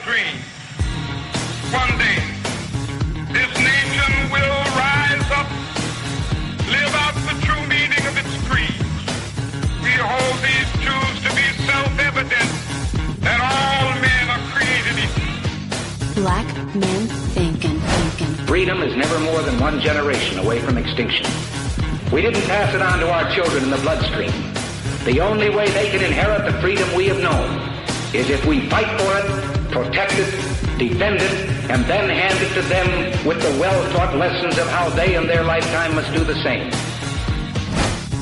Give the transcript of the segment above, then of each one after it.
dream. One day, this nation will rise up, live out the true meaning of its creed. We hold these truths to be self-evident, that all men are created equal. Black men thinking. Freedom is never more than one generation away from extinction. We didn't pass it on to our children in the bloodstream. The only way they can inherit the freedom we have known is if we fight for it, protect it, defend it, and then hand it to them with the well-taught lessons of how they in their lifetime must do the same.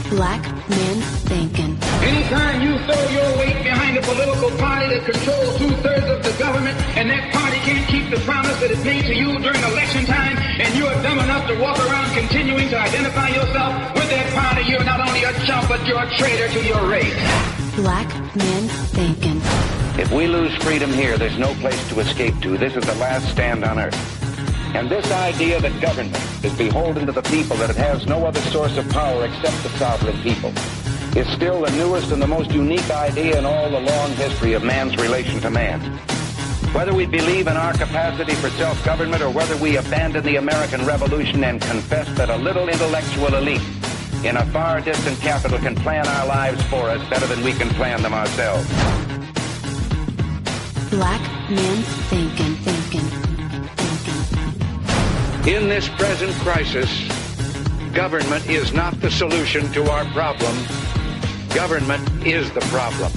Black men thinking. Anytime you throw your weight behind a political party that controls 2/3 of the government, and that party can't keep the promise that it made to you during election time, and you are dumb enough to walk around continuing to identify yourself with that party, you're not only a chump, but you're a traitor to your race. Black men thinking. If we lose freedom here, there's no place to escape to. This is the last stand on earth. And this idea that government is beholden to the people, that it has no other source of power except the sovereign people, is still the newest and the most unique idea in all the long history of man's relation to man. Whether we believe in our capacity for self-government or whether we abandon the American Revolution and confess that a little intellectual elite in a far distant capital can plan our lives for us better than we can plan them ourselves. Black men thinking. In this present crisis, government is not the solution to our problem. Government is the problem.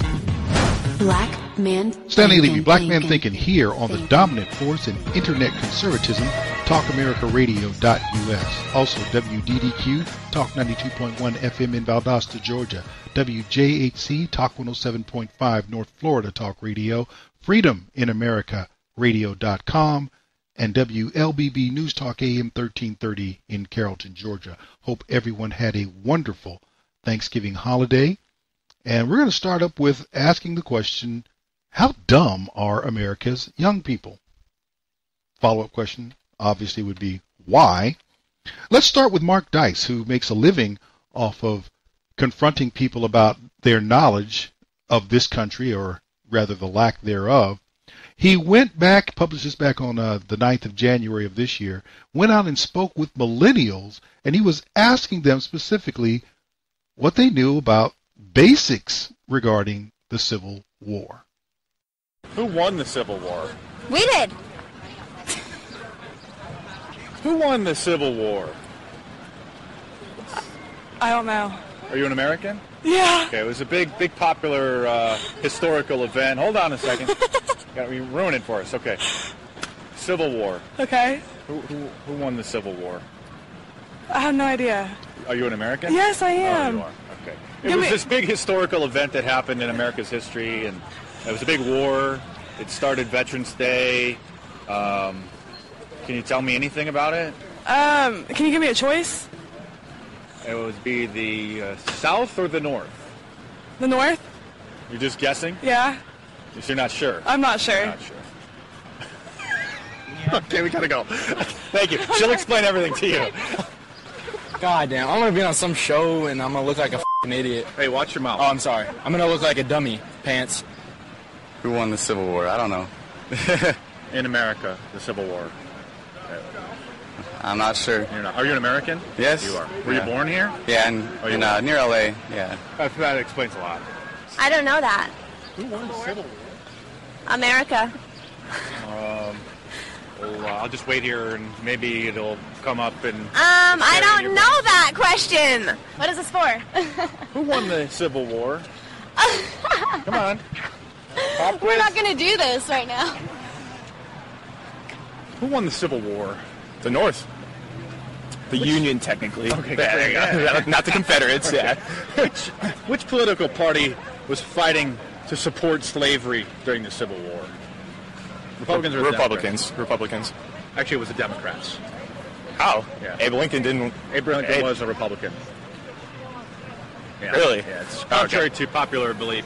Black men Stanley thinking, Levy, Black Men Thinking, here on the dominant force in internet conservatism, TalkAmericaRadio.us. Also WDDQ, Talk 92.1 FM in Valdosta, Georgia. WJHC, Talk 107.5 North Florida Talk Radio. Freedom in America Radio.com. And WLBB News Talk AM 1330 in Carrollton, Georgia. Hope everyone had a wonderful Thanksgiving holiday. And we're going to start up with asking the question, how dumb are America's young people? Follow-up question obviously would be, why? Let's start with Mark Dice, who makes a living off of confronting people about their knowledge of this country, or rather the lack thereof. He went back, published this back on the 9th of January of this year, went out and spoke with millennials, and he was asking them specifically what they knew about basics regarding the Civil War. Who won the Civil War? We did. Who won the Civil War? I don't know. Are you an American? Yeah. Okay, it was a big popular historical event. Hold on a second. You ruin it for us. Okay. Civil War. Okay. Who won the Civil War? I have no idea. Are you an American? Yes, I am. Oh, you are. Okay. It was this big historical event that happened in America's history, and it was a big war. It started Veterans Day. Can you tell me anything about it? Can you give me a choice? It would be the South or the North? The North? You're just guessing? Yeah. You're not sure? I'm not sure. You're not sure. Okay, we gotta go. Thank you. She'll explain everything to you. God damn, I'm gonna be on some show and I'm gonna look like a f***ing idiot. Hey, watch your mouth. Oh, I'm sorry. I'm gonna look like a dummy. Pants. Who won the Civil War? I don't know. In America, the Civil War. I'm not sure. Are you an American? Yes. You are. Were you born here? Yeah, near LA. Yeah. That explains a lot. I don't know that. Who won the Civil War? America. I'll just wait here and maybe it'll come up and... I don't know that question. What is this for? Who won the Civil War? Come on. We're not going to do this right now. Who won the Civil War? The North. The Union, technically. Okay, not the Confederates, okay. Yeah. Which political party was fighting to support slavery during the Civil War? Republicans or Republicans. Republicans. Actually, it was the Democrats. How? Yeah. Abe Lincoln didn't... Abe Lincoln was a Republican. Yeah. Really? Yeah, it's contrary to popular belief.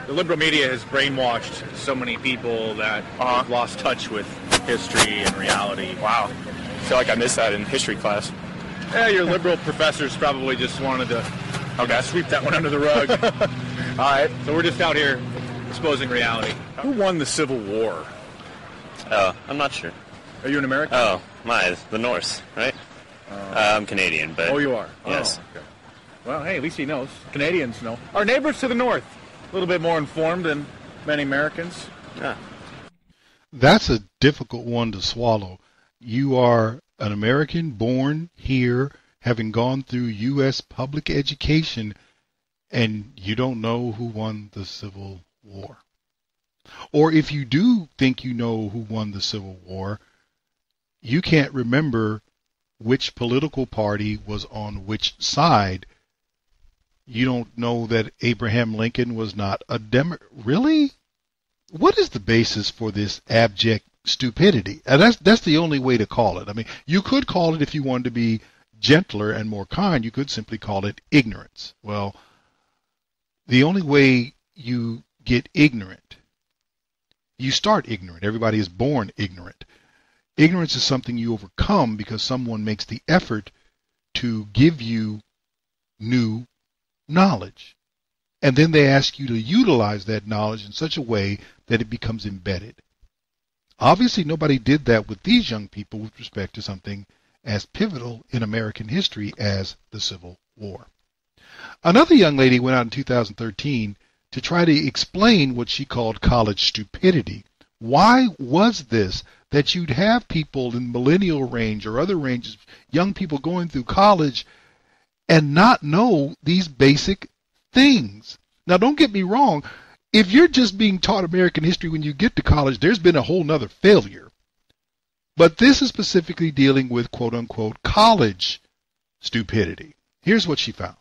The liberal media has brainwashed so many people that have lost touch with history and reality. Wow. I feel like I missed that in history class. Yeah, your liberal professors probably just wanted to sweep that one under the rug. All right. So we're just out here exposing reality. Who won the Civil War? Oh, I'm not sure. Are you an American? Oh, the Norse, right? I'm Canadian, but... Oh, you are? Yes. Oh, okay. Well, hey, at least he knows. Canadians know. Our neighbors to the north, a little bit more informed than many Americans. Yeah. That's a difficult one to swallow. You are an American born here, having gone through U.S. public education, and you don't know who won the Civil War. Or if you do think you know who won the Civil War, you can't remember which political party was on which side. You don't know that Abraham Lincoln was not a Democrat. Really? What is the basis for this abject stupidity? And that's the only way to call it. I mean, you could call it, if you wanted to be gentler and more kind, you could simply call it ignorance. Well, the only way you get ignorant, you start ignorant. Everybody is born ignorant. Ignorance is something you overcome because someone makes the effort to give you new knowledge. And then they ask you to utilize that knowledge in such a way that it becomes embedded. Obviously, nobody did that with these young people with respect to something as pivotal in American history as the Civil War. Another young lady went out in 2013 to try to explain what she called college stupidity. Why was this that you'd have people in millennial range or other ranges, young people going through college, and not know these basic things? Now, don't get me wrong. If you're just being taught American history when you get to college, there's been a whole nother failure. But this is specifically dealing with quote-unquote college stupidity. Here's what she found.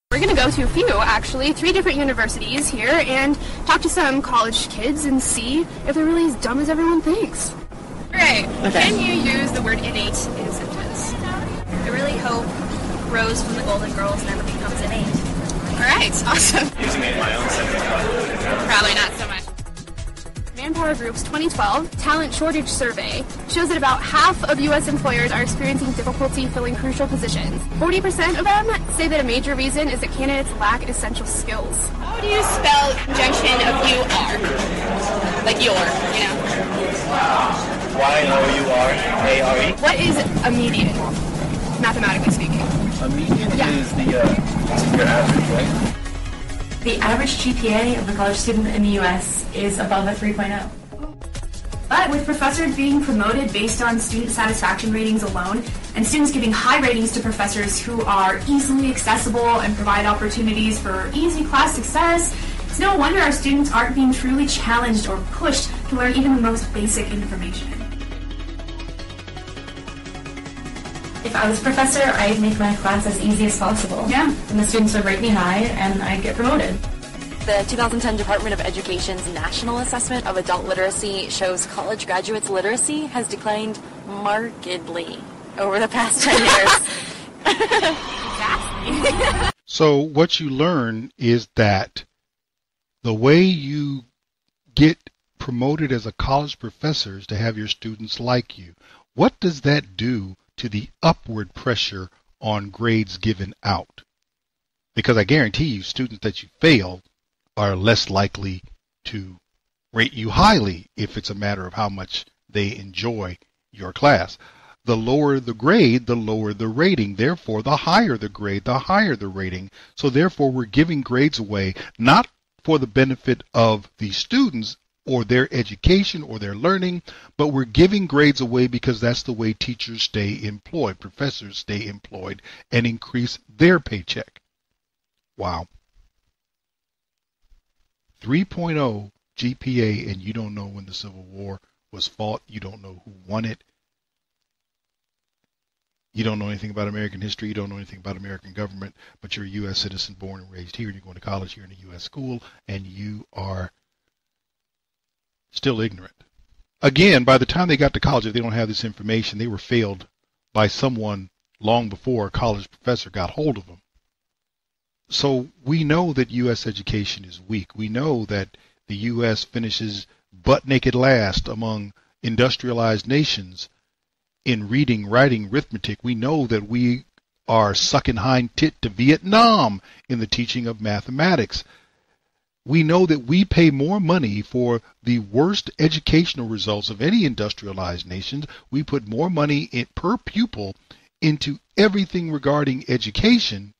We're going to go to a few, actually, 3 different universities here, and talk to some college kids and see if they're really as dumb as everyone thinks. Alright, Can you use the word innate in a sentence? I really hope Rose from the Golden Girls never becomes innate. Alright, awesome. Using it in my own sentence. Probably not so much. Manpower Group's 2012 Talent Shortage Survey shows that about half of U.S. employers are experiencing difficulty filling crucial positions. 40% of them say that a major reason is that candidates lack essential skills. How do you spell conjunction of you are? Like your, you know? Y-O-U-R-A-R-E. What is a median, mathematically speaking? A median is your average, right? The average GPA of a college student in the U.S. is above a 3.0. But with professors being promoted based on student satisfaction ratings alone, and students giving high ratings to professors who are easily accessible and provide opportunities for easy class success, it's no wonder our students aren't being truly challenged or pushed to learn even the most basic information. If I was a professor, I'd make my class as easy as possible. Yeah. And the students would rate me high, and I'd get promoted. The 2010 Department of Education's National Assessment of Adult Literacy shows college graduates' literacy has declined markedly over the past 10 years. Exactly. So what you learn is that the way you get promoted as a college professor is to have your students like you. What does that do to the upward pressure on grades given out? Because I guarantee you, students that you fail are less likely to rate you highly if it's a matter of how much they enjoy your class. The lower the grade, the lower the rating. Therefore, the higher the grade, the higher the rating. So therefore, we're giving grades away not for the benefit of the students or their education or their learning, but we're giving grades away because that's the way teachers stay employed, professors stay employed, and increase their paycheck. Wow. 3.0 GPA, and you don't know when the Civil War was fought. You don't know who won it. You don't know anything about American history. You don't know anything about American government, but you're a U.S. citizen born and raised here, and you're going to college here in a U.S. school, and you are still ignorant. Again, by the time they got to college, if they don't have this information, they were failed by someone long before a college professor got hold of them. So we know that U.S. education is weak. We know that the U.S. finishes butt naked last among industrialized nations in reading, writing, arithmetic. We know that we are sucking hind tit to Vietnam in the teaching of mathematics. we know that we pay more money for the worst educational results of any industrialized nation. We put more money per pupil into everything regarding education,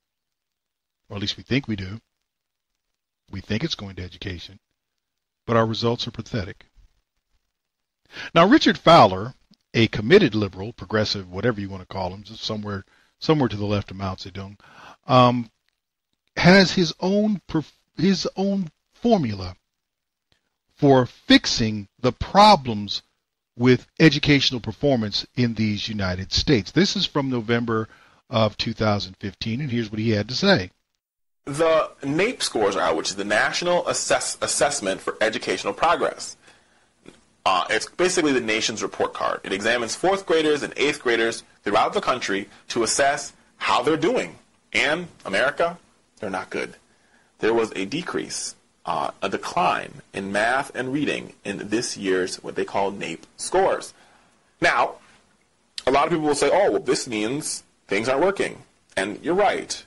or at least we think we do. We think it's going to education, but our results are pathetic. Now, Richard Fowler, a committed liberal, progressive, whatever you want to call him, just somewhere to the left of Mao Zedong, has his own formula for fixing the problems with educational performance in these United States. This is from November of 2015, and here's what he had to say. The NAEP scores are out, which is the National Assessment for Educational Progress. It's basically the nation's report card. It examines 4th graders and 8th graders throughout the country to assess how they're doing. And America, they're not good. There was a decrease, a decline in math and reading in this year's what they call NAEP scores. Now, a lot of people will say, oh, well, this means things aren't working. And you're right.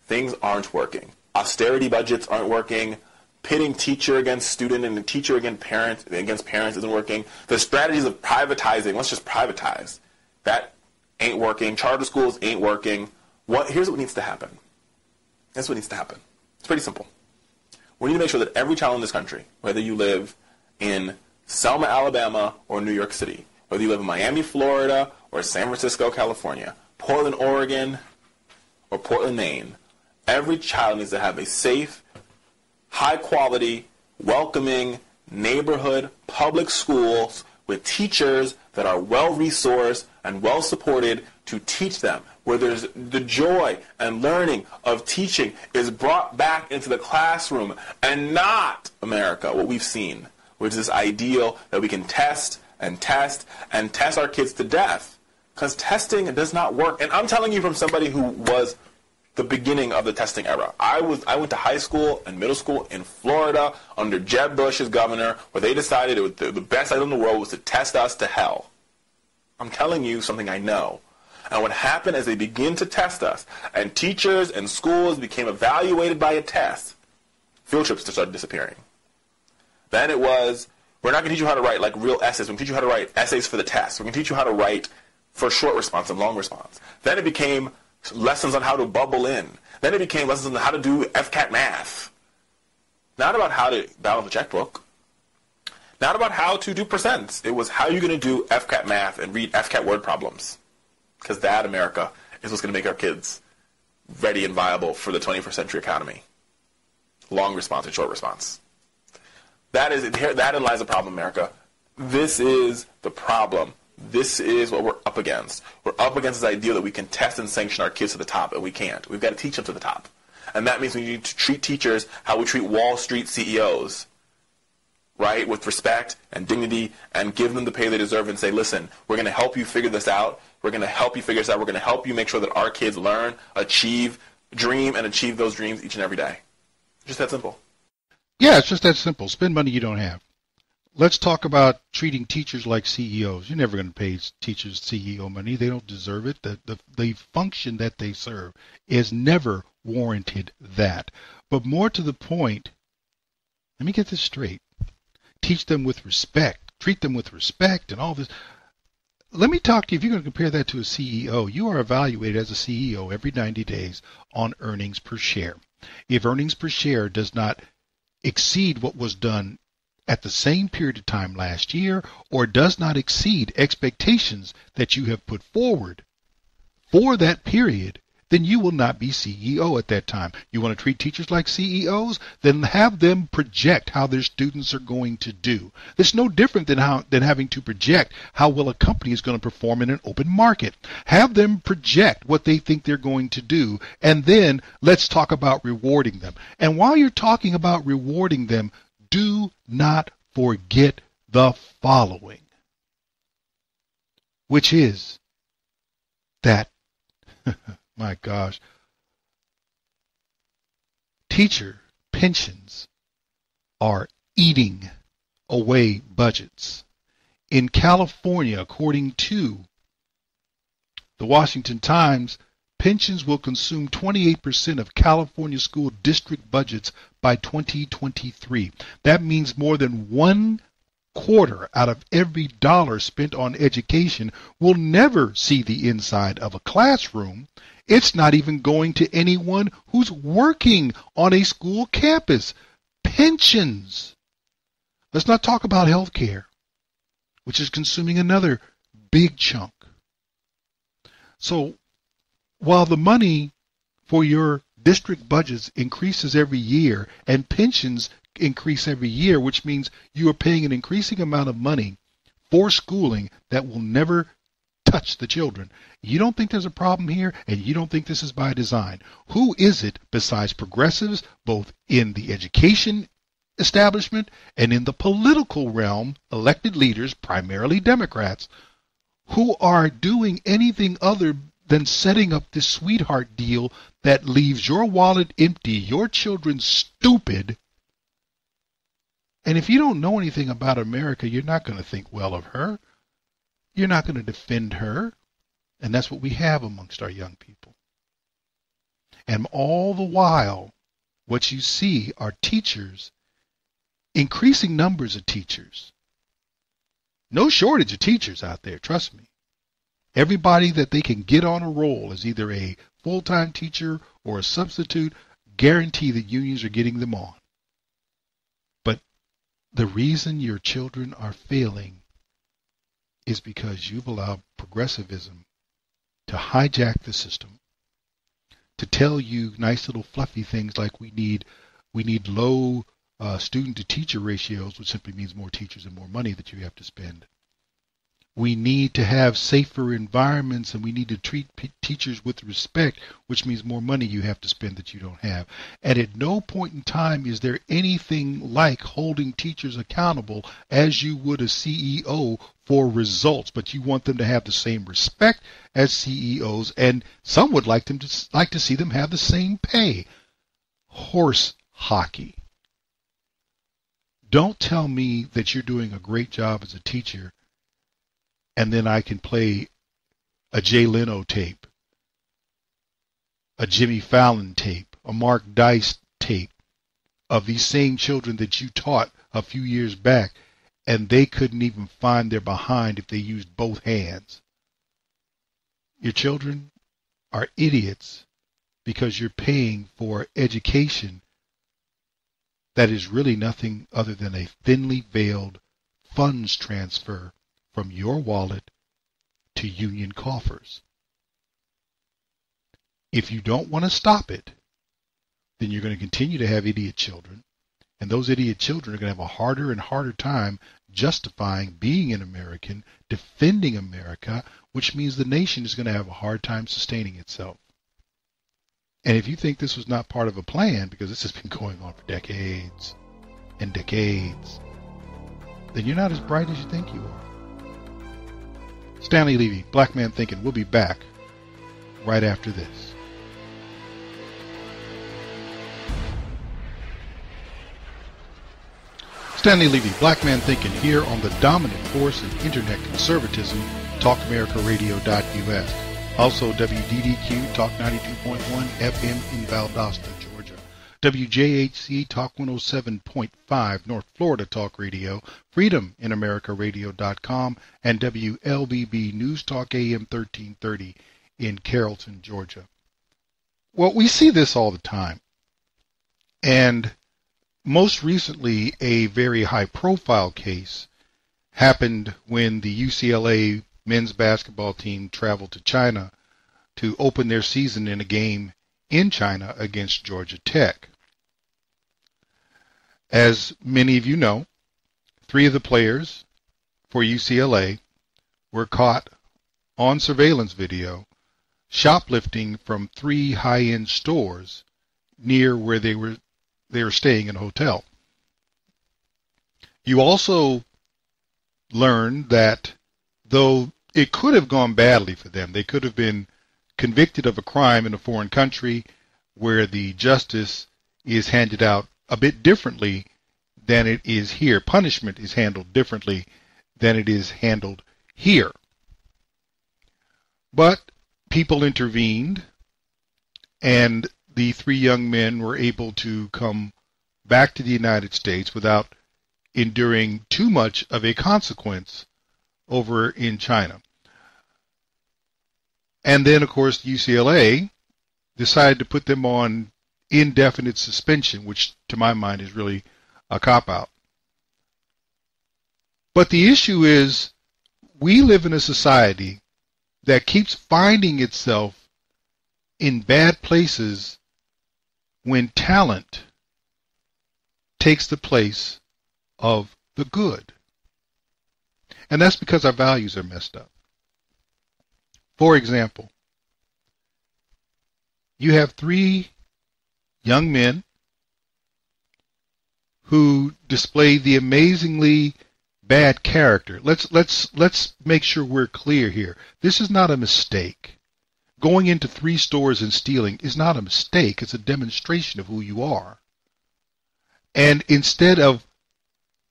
Things aren't working. Austerity budgets aren't working. Pitting teacher against student and teacher against parent isn't working. The strategies of privatizing, let's just privatize, that ain't working. Charter schools ain't working. Here's what needs to happen. That's what needs to happen. It's pretty simple. We need to make sure that every child in this country, whether you live in Selma, Alabama, or New York City, whether you live in Miami, Florida, or San Francisco, California, Portland, Oregon, or Portland, Maine, every child needs to have a safe, high-quality, welcoming neighborhood public schools with teachers that are well-resourced and well-supported to teach them, where there's the joy and learning of teaching is brought back into the classroom, and not, America, what we've seen, which is this ideal that we can test and test and test our kids to death. Because testing does not work. And I'm telling you from somebody who was the beginning of the testing era. I went to high school and middle school in Florida under Jeb Bush as governor, where they decided the best idea in the world was to test us to hell. I'm telling you something I know. And what happened as they begin to test us, and teachers and schools became evaluated by a test, field trips just started disappearing. Then it was, we're not going to teach you how to write like real essays. We're going to teach you how to write essays for the test. We're going to teach you how to write for short response and long response. Then it became lessons on how to bubble in. Then it became lessons on how to do FCAT math. Not about how to balance a checkbook. Not about how to do percents. It was how you're going to do FCAT math and read FCAT word problems. Because that, America, is what's going to make our kids ready and viable for the 21st century economy. Long response and short response. That lies the problem, America. This is the problem. This is what we're up against. We're up against this idea that we can test and sanction our kids to the top, and we can't. We've got to teach them to the top. And that means we need to treat teachers how we treat Wall Street CEOs, right, with respect and dignity, and give them the pay they deserve and say, listen, we're going to help you figure this out. We're going to help you figure this out. We're going to help you make sure that our kids learn, dream, and achieve those dreams each and every day. Just that simple. Yeah, it's just that simple. Spend money you don't have. Let's talk about treating teachers like CEOs. You're never going to pay teachers CEO money. They don't deserve it. The function that they serve is never warranted that. But more to the point, let me get this straight. Teach them with respect. Treat them with respect and all this. Let me talk to you. If you're going to compare that to a CEO, you are evaluated as a CEO every 90 days on earnings per share. If earnings per share does not exceed what was done at the same period of time last year, or does not exceed expectations that you have put forward for that period, then you will not be CEO at that time. You want to treat teachers like CEOs? Then have them project how their students are going to do. It's no different than having to project how well a company is going to perform in an open market. Have them project what they think they're going to do, and then let's talk about rewarding them. And while you're talking about rewarding them, do not forget the following, which is that, my gosh, teacher pensions are eating away budgets. In California, according to the Washington Times, pensions will consume 28% of California school district budgets by 2023. That means more than 1/4 out of every dollar spent on education will never see the inside of a classroom. It's not even going to anyone who's working on a school campus. Pensions. Let's not talk about health care, which is consuming another big chunk. So while the money for your district budgets increases every year and pensions increase every year, which means you are paying an increasing amount of money for schooling that will never touch the children. You don't think there's a problem here, and you don't think this is by design. Who is it besides progressives, both in the education establishment and in the political realm, elected leaders, primarily Democrats, who are doing anything other than setting up this sweetheart deal that leaves your wallet empty, your children stupid? And if you don't know anything about America, you're not going to think well of her. You're not going to defend her. And that's what we have amongst our young people. And all the while, what you see are teachers, increasing numbers of teachers. No shortage of teachers out there, trust me. Everybody that they can get on a roll as either a full-time teacher or a substitute, guarantee that unions are getting them on. But the reason your children are failing is because you've allowed progressivism to hijack the system, to tell you nice little fluffy things like we need low student-to-teacher ratios, which simply means more teachers and more money that you have to spend. We need to have safer environments, and we need to treat teachers with respect, which means more money you have to spend that you don't have. And at no point in time is there anything like holding teachers accountable as you would a CEO for results, but you want them to have the same respect as CEOs, and some would like to see them have the same pay. Horse hockey. Don't tell me that you're doing a great job as a teacher and then I can play a Jay Leno tape, a Jimmy Fallon tape, a Mark Dice tape of these same children that you taught a few years back, and they couldn't even find their behind if they used both hands. Your children are idiots because you're paying for education that is really nothing other than a thinly veiled funds transfer from your wallet to union coffers. If you don't want to stop it, then you're going to continue to have idiot children, and those idiot children are going to have a harder and harder time justifying being an American, defending America, which means the nation is going to have a hard time sustaining itself. And if you think this was not part of a plan, because this has been going on for decades and decades, then you're not as bright as you think you are. Stanley Levy, Black Man Thinking. We'll be back right after this. Stanley Levy, Black Man Thinking, here on the dominant force in internet conservatism, TalkAmericaRadio.us. Also WDDQ, Talk 92.1 FM in Valdosta, Georgia. WJHC, Talk 107.5 North Florida Talk Radio, FreedomInAmericaRadio.com, and WLBB News Talk AM 1330 in Carrollton, Georgia. Well, we see this all the time. And most recently, a very high-profile case happened when the UCLA men's basketball team traveled to China to open their season in a game in China against Georgia Tech. As many of you know, 3 of the players for UCLA were caught on surveillance video shoplifting from 3 high-end stores near where they were staying in a hotel. You also learned that though it could have gone badly for them, they could have been convicted of a crime in a foreign country where the justice is handed out a bit differently than it is here. Punishment is handled differently than it is handled here. But people intervened and the 3 young men were able to come back to the United States without enduring too much of a consequence over in China. And then, of course, UCLA decided to put them on indefinite suspension, which to my mind is really a cop-out. But the issue is, we live in a society that keeps finding itself in bad places when talent takes the place of the good. And that's because our values are messed up. For example, you have 3 young men who display the amazingly bad character. Let's make sure we're clear here. This is not a mistake. Going into 3 stores and stealing is not a mistake. It's a demonstration of who you are. And instead of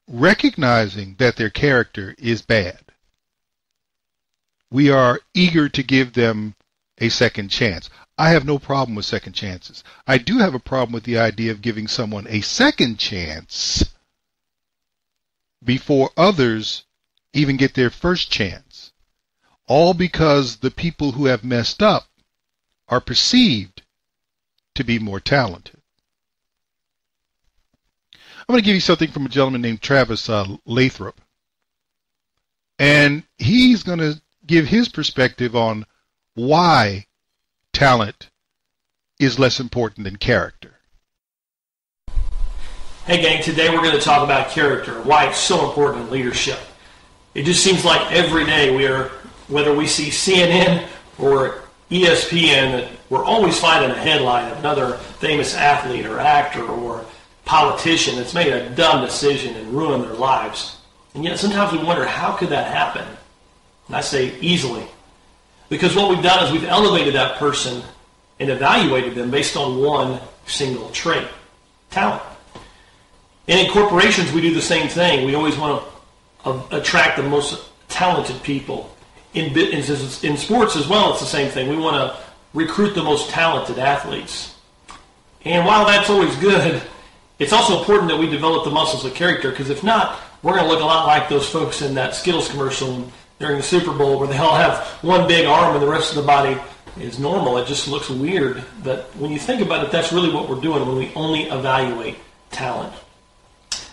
recognizing that their character is bad, we are eager to give them a second chance. I have no problem with second chances. I do have a problem with the idea of giving someone a second chance before others even get their first chance, all because the people who have messed up are perceived to be more talented. I'm going to give you something from a gentleman named Travis Lathrop, and he's going to give his perspective on why talent is less important than character. Hey gang, today we're going to talk about character, why it's so important in leadership. It just seems like every day whether we see CNN or ESPN, we're always finding a headline of another famous athlete or actor or politician that's made a dumb decision and ruined their lives. And yet sometimes we wonder, how could that happen? And I say easily. Because what we've done is we've elevated that person and evaluated them based on one single trait, talent. And in corporations, we do the same thing. We always want to attract the most talented people. In sports as well, it's the same thing. We want to recruit the most talented athletes. And while that's always good, it's also important that we develop the muscles of character, because if not, we're going to look a lot like those folks in that Skittles commercial during the Super Bowl where they all have one big arm and the rest of the body is normal. It just looks weird. But when you think about it, that's really what we're doing when we only evaluate talent.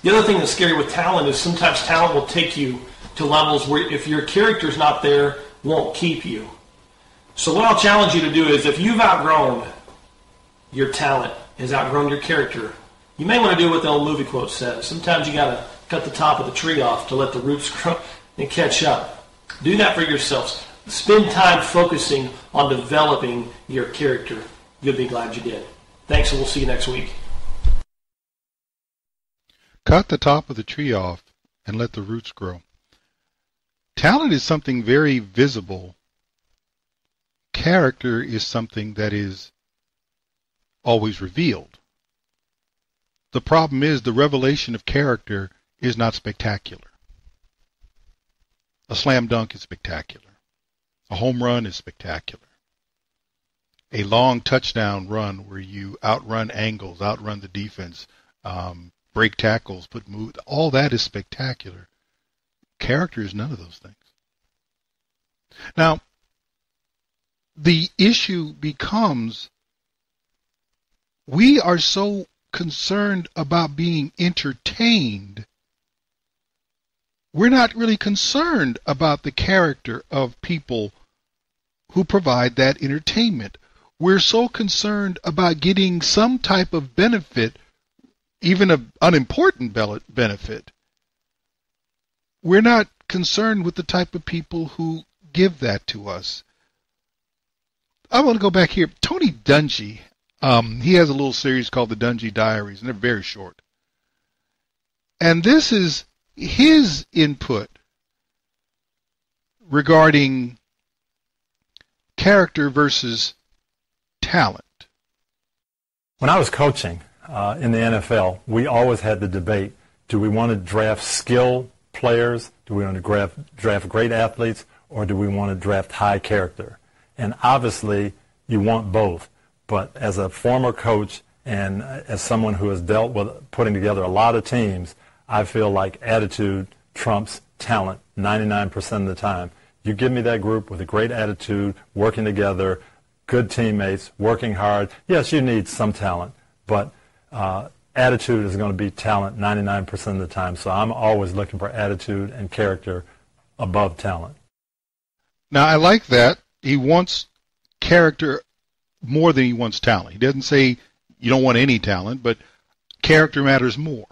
The other thing that's scary with talent is sometimes talent will take you to levels where if your character's not there, won't keep you. So what I'll challenge you to do is, if you've outgrown your talent, has outgrown your character, you may want to do what the old movie quote says. Sometimes you got to cut the top of the tree off to let the roots grow and catch up. Do that for yourselves. Spend time focusing on developing your character. You'll be glad you did. Thanks, and we'll see you next week. Cut the top of the tree off and let the roots grow. Talent is something very visible. Character is something that is always revealed. The problem is the revelation of character is not spectacular. A slam dunk is spectacular. A home run is spectacular. A long touchdown run where you outrun angles, outrun the defense, break tackles, put move, all that is spectacular. Character is none of those things. Now, the issue becomes, we are so concerned about being entertained, we're not really concerned about the character of people who provide that entertainment. We're so concerned about getting some type of benefit, even an unimportant benefit. We're not concerned with the type of people who give that to us. I want to go back here. Tony Dungy, he has a little series called the Dungy Diaries, and they're very short. And this is his input regarding character versus talent. When I was coaching in the NFL, we always had the debate, do we want to draft skill players, do we want to draft great athletes, or do we want to draft high character? And obviously, you want both. But as a former coach and as someone who has dealt with putting together a lot of teams, I feel like attitude trumps talent 99% of the time. You give me that group with a great attitude, working together, good teammates, working hard. Yes, you need some talent, but attitude is going to be talent 99% of the time. So I'm always looking for attitude and character above talent. Now, I like that. He wants character more than he wants talent. He doesn't say you don't want any talent, but character matters more.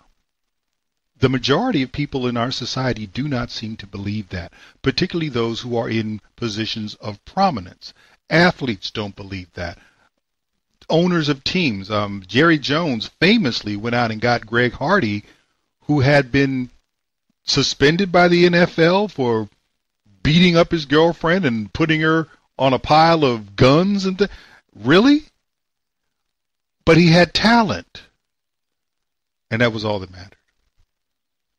The majority of people in our society do not seem to believe that, particularly those who are in positions of prominence. Athletes don't believe that. Owners of teams, Jerry Jones famously went out and got Greg Hardy, who had been suspended by the NFL for beating up his girlfriend and putting her on a pile of guns and really? But he had talent, and that was all that mattered.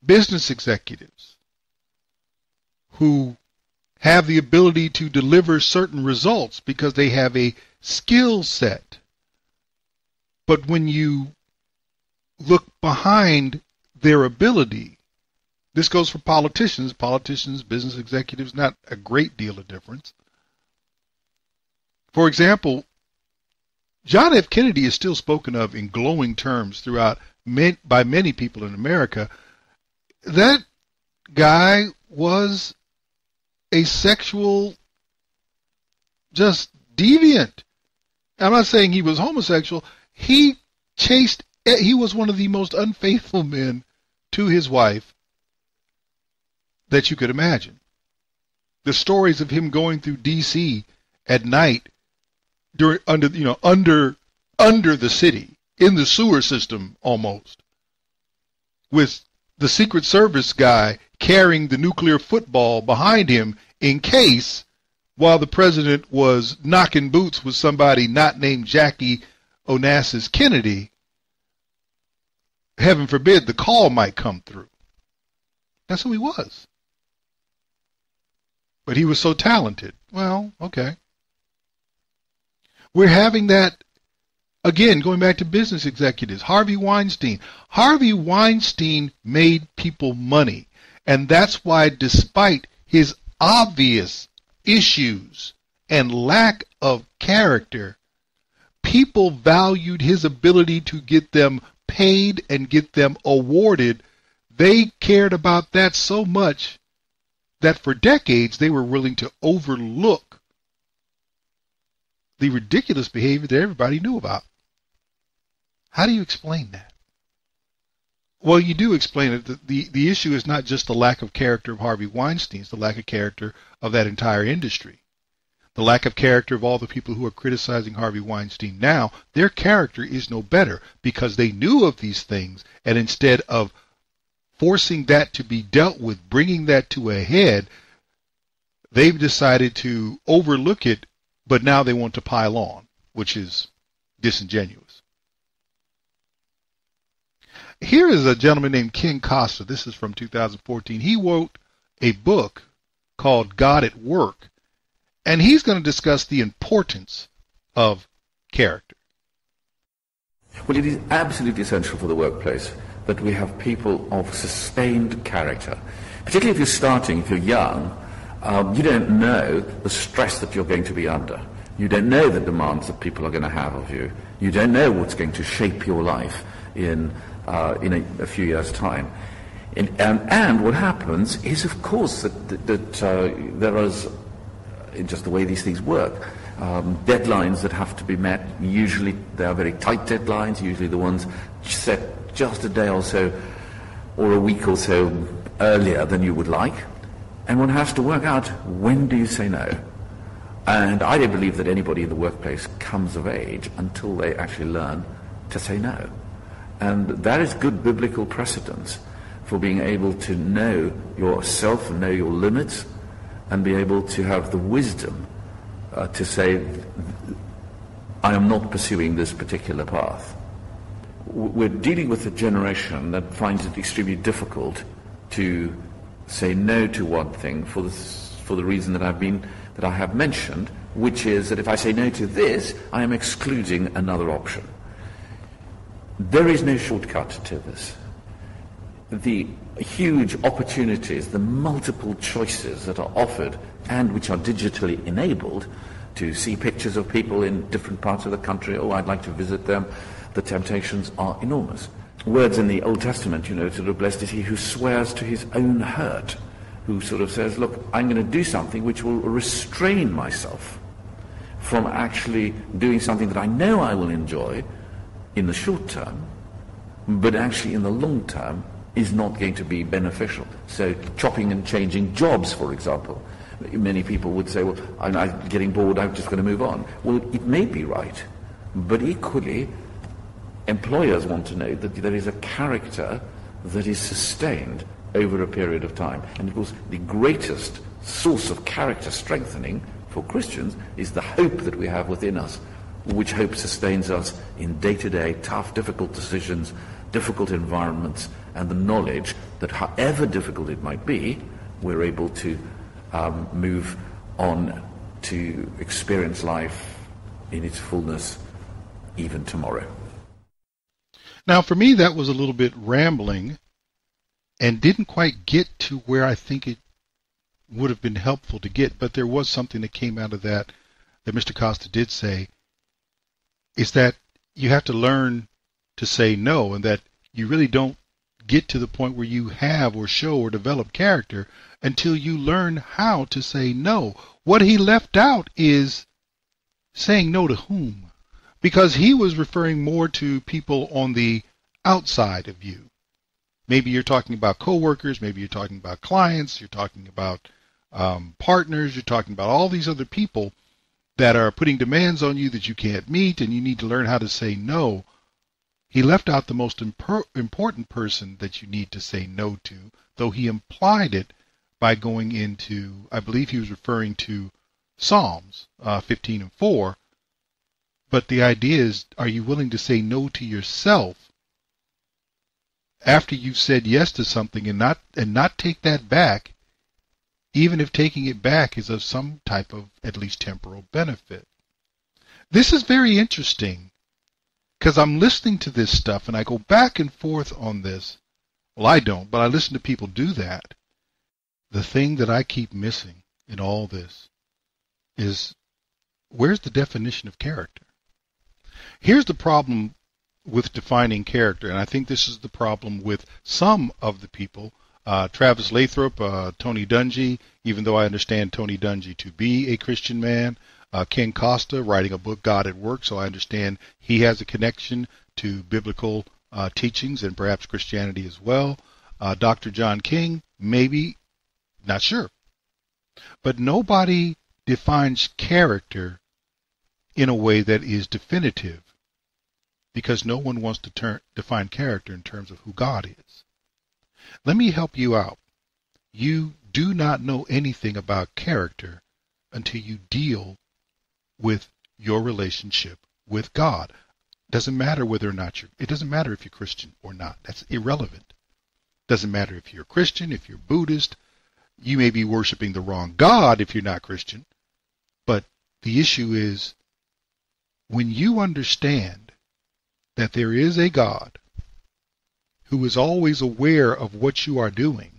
Business executives who have the ability to deliver certain results because they have a skill set. But when you look behind their ability, this goes for politicians, business executives, not a great deal of difference. For example, John F. Kennedy is still spoken of in glowing terms throughout by many people in America. That guy was a sexual just deviant. I'm not saying he was homosexual. He was one of the most unfaithful men to his wife that you could imagine. The stories of him going through D.C. at night under the city, in the sewer system almost, with the Secret Service guy carrying the nuclear football behind him in case, while the president was knocking boots with somebody not named Jackie Onassis Kennedy, heaven forbid the call might come through. That's who he was. But he was so talented. Well, okay. We're having that, again, going back to business executives. Harvey Weinstein. Harvey Weinstein made people money. And that's why, despite his obvious issues and lack of character, people valued his ability to get them paid and get them awarded. They cared about that so much that for decades they were willing to overlook the ridiculous behavior that everybody knew about. How do you explain that? Well, you do explain it. The issue is not just the lack of character of Harvey Weinstein, it's the lack of character of that entire industry. The lack of character of all the people who are criticizing Harvey Weinstein now, their character is no better because they knew of these things, and instead of forcing that to be dealt with, bringing that to a head, they've decided to overlook it, but now they want to pile on, which is disingenuous. Here is a gentleman named Ken Costa. This is from 2014. He wrote a book called God at Work, and he's going to discuss the importance of character. Well, it is absolutely essential for the workplace that we have people of sustained character. Particularly if you're starting, if you're young, you don't know the stress that you're going to be under. You don't know the demands that people are going to have of you. You don't know what's going to shape your life in a few years' time. And what happens is, of course, that there is, just the way these things work, deadlines that have to be met. Usually they are very tight deadlines, usually the ones set just a day or so or a week or so earlier than you would like. And one has to work out, when do you say no? And I don't believe that anybody in the workplace comes of age until they actually learn to say no. And that is good biblical precedence for being able to know yourself and know your limits and be able to have the wisdom to say, I am not pursuing this particular path. We're dealing with a generation that finds it extremely difficult to say no to one thing for for the reason that I have mentioned, which is that if I say no to this, I am excluding another option. There is no shortcut to this. The huge opportunities, the multiple choices that are offered and which are digitally enabled to see pictures of people in different parts of the country, oh, I'd like to visit them, the temptations are enormous. Words in the Old Testament, sort of blessed is he who swears to his own hurt, who sort of says, look, I'm going to do something which will restrain myself from actually doing something that I know I will enjoy in the short term, but actually in the long term is not going to be beneficial. So chopping and changing jobs, for example. Many people would say, well, I'm getting bored, I'm just going to move on. Well, it may be right, but equally, employers want to know that there is a character that is sustained over a period of time. And of course, the greatest source of character strengthening for Christians is the hope that we have within us, which hope sustains us in day-to-day, tough, difficult decisions, difficult environments, and the knowledge that however difficult it might be, we're able to move on to experience life in its fullness even tomorrow. Now, for me, that was a little bit rambling and didn't quite get to where I think it would have been helpful to get, but there was something that came out of that Mr. Costa did say, is that you have to learn to say no, and that you really don't get to the point where you have or show or develop character until you learn how to say no. What he left out is saying no to whom, because he was referring more to people on the outside of you. Maybe you're talking about coworkers, maybe you're talking about clients, you're talking about partners, you're talking about all these other people that are putting demands on you that you can't meet, and you need to learn how to say no. He left out the most important person that you need to say no to, though he implied it by going into, I believe he was referring to Psalms 15:4. But the idea is, are you willing to say no to yourself after you've said yes to something and not take that back, even if taking it back is of some type of at least temporal benefit? This is very interesting, because I'm listening to this stuff and I go back and forth on this. Well, I don't, but I listen to people do that. The thing that I keep missing in all this is, where's the definition of character? Here's the problem with defining character, and I think this is the problem with some of the people. Travis Lathrop, Tony Dungy, even though I understand Tony Dungy to be a Christian man. Ken Costa, writing a book, God at Work, so I understand he has a connection to biblical teachings and perhaps Christianity as well. Dr. John King, maybe, not sure. But nobody defines character in a way that is definitive, because no one wants to define character in terms of who God is. Let me help you out. You do not know anything about character until you deal with your relationship with God. Doesn't matter whether or not it doesn't matter if you're Christian or not. That's irrelevant. Doesn't matter if you're Christian, if you're Buddhist. You may be worshiping the wrong God if you're not Christian. But the issue is, when you understand that there is a God who is always aware of what you are doing,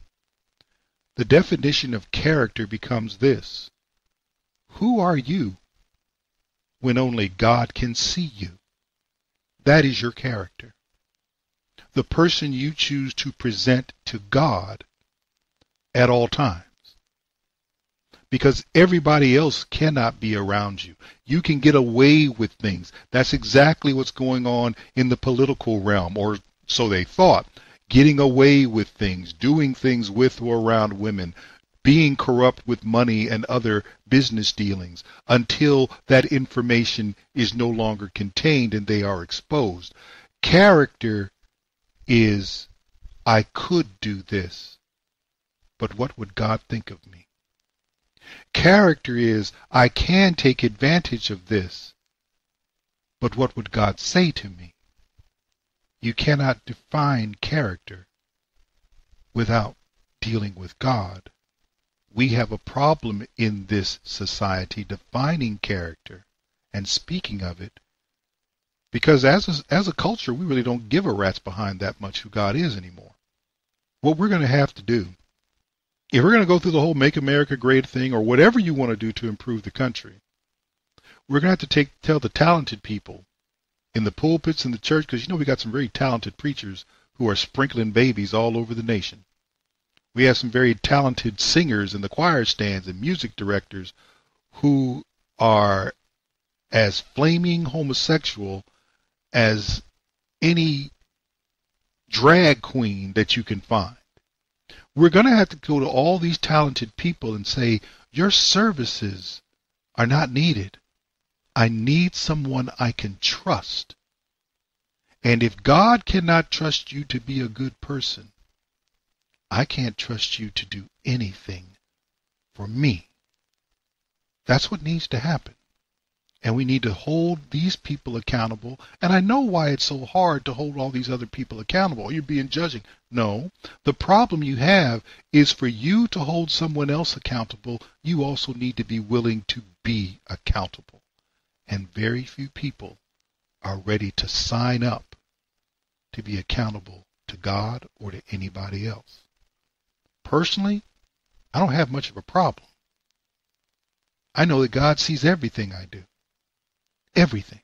the definition of character becomes this: who are you when only God can see you? That is your character. The person you choose to present to God at all times. Because everybody else cannot be around you. You can get away with things. That's exactly what's going on in the political realm, or so they thought. Getting away with things, doing things with or around women, being corrupt with money and other business dealings, until that information is no longer contained and they are exposed. Character is, I could do this, but what would God think of me? Character is, I can take advantage of this, but what would God say to me? You cannot define character without dealing with God, we have a problem in this society defining character and speaking of it, because as a culture, we really don't give a rat's behind that much who God is anymore. What we're going to have to do, if we're going to go through the whole Make America Great thing or whatever you want to do to improve the country, we're going to have to tell the talented people in the pulpits in the church, because we got some very talented preachers who are sprinkling babies all over the nation. We have some very talented singers in the choir stands and music directors who are as flaming homosexual as any drag queen that you can find. We're going to have to go to all these talented people and say, your services are not needed. I need someone I can trust. And if God cannot trust you to be a good person, I can't trust you to do anything for me. That's what needs to happen. And we need to hold these people accountable. And I know why it's so hard to hold all these other people accountable. You're being judging. No, the problem you have is for you to hold someone else accountable, you also need to be willing to be accountable. And very few people are ready to sign up to be accountable to God or to anybody else. Personally, I don't have much of a problem. I know that God sees everything I do. Everything.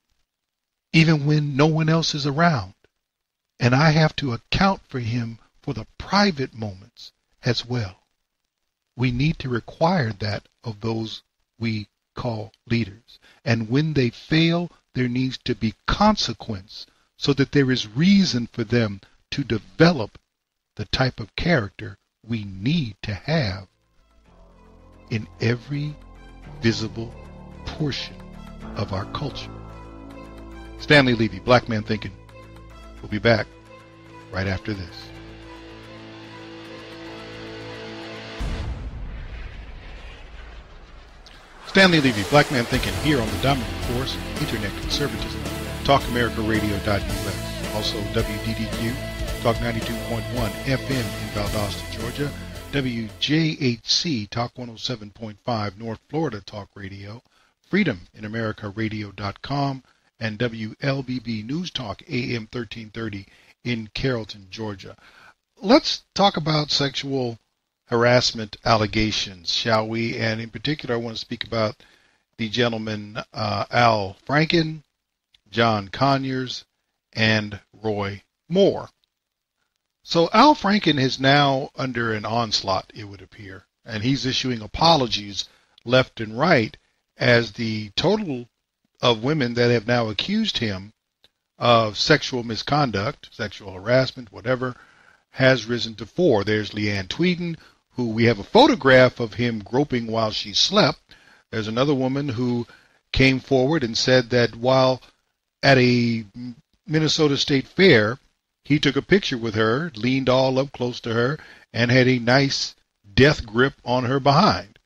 Even when no one else is around. And I have to account for him for the private moments as well. We need to require that of those we call leaders. And when they fail, there needs to be consequence so that there is reason for them to develop the type of character we need to have in every visible portion of our culture. Stanley Levy, Black Man Thinking. We'll be back right after this. Stanley Levy, Black Man Thinking, here on the dominant force, Internet Conservatism, TalkAmericaRadio.us, also WDDQ, Talk 92.1 FM in Valdosta, Georgia, WJHC, Talk 107.5 North Florida Talk Radio, FreedomInAmericaRadio.com, and WLBB News Talk AM 1330 in Carrollton, Georgia. Let's talk about sexual harassment allegations, shall we? And in particular, I want to speak about the gentleman Al Franken, John Conyers, and Roy Moore. So Al Franken is now under an onslaught, it would appear, and he's issuing apologies left and right as the total of women that have now accused him of sexual misconduct, sexual harassment, whatever, has risen to 4. There's Leanne Tweeden, who we have a photograph of him groping while she slept. There's another woman who came forward and said that while at a Minnesota State Fair, he took a picture with her, leaned all up close to her, and had a nice death grip on her behind.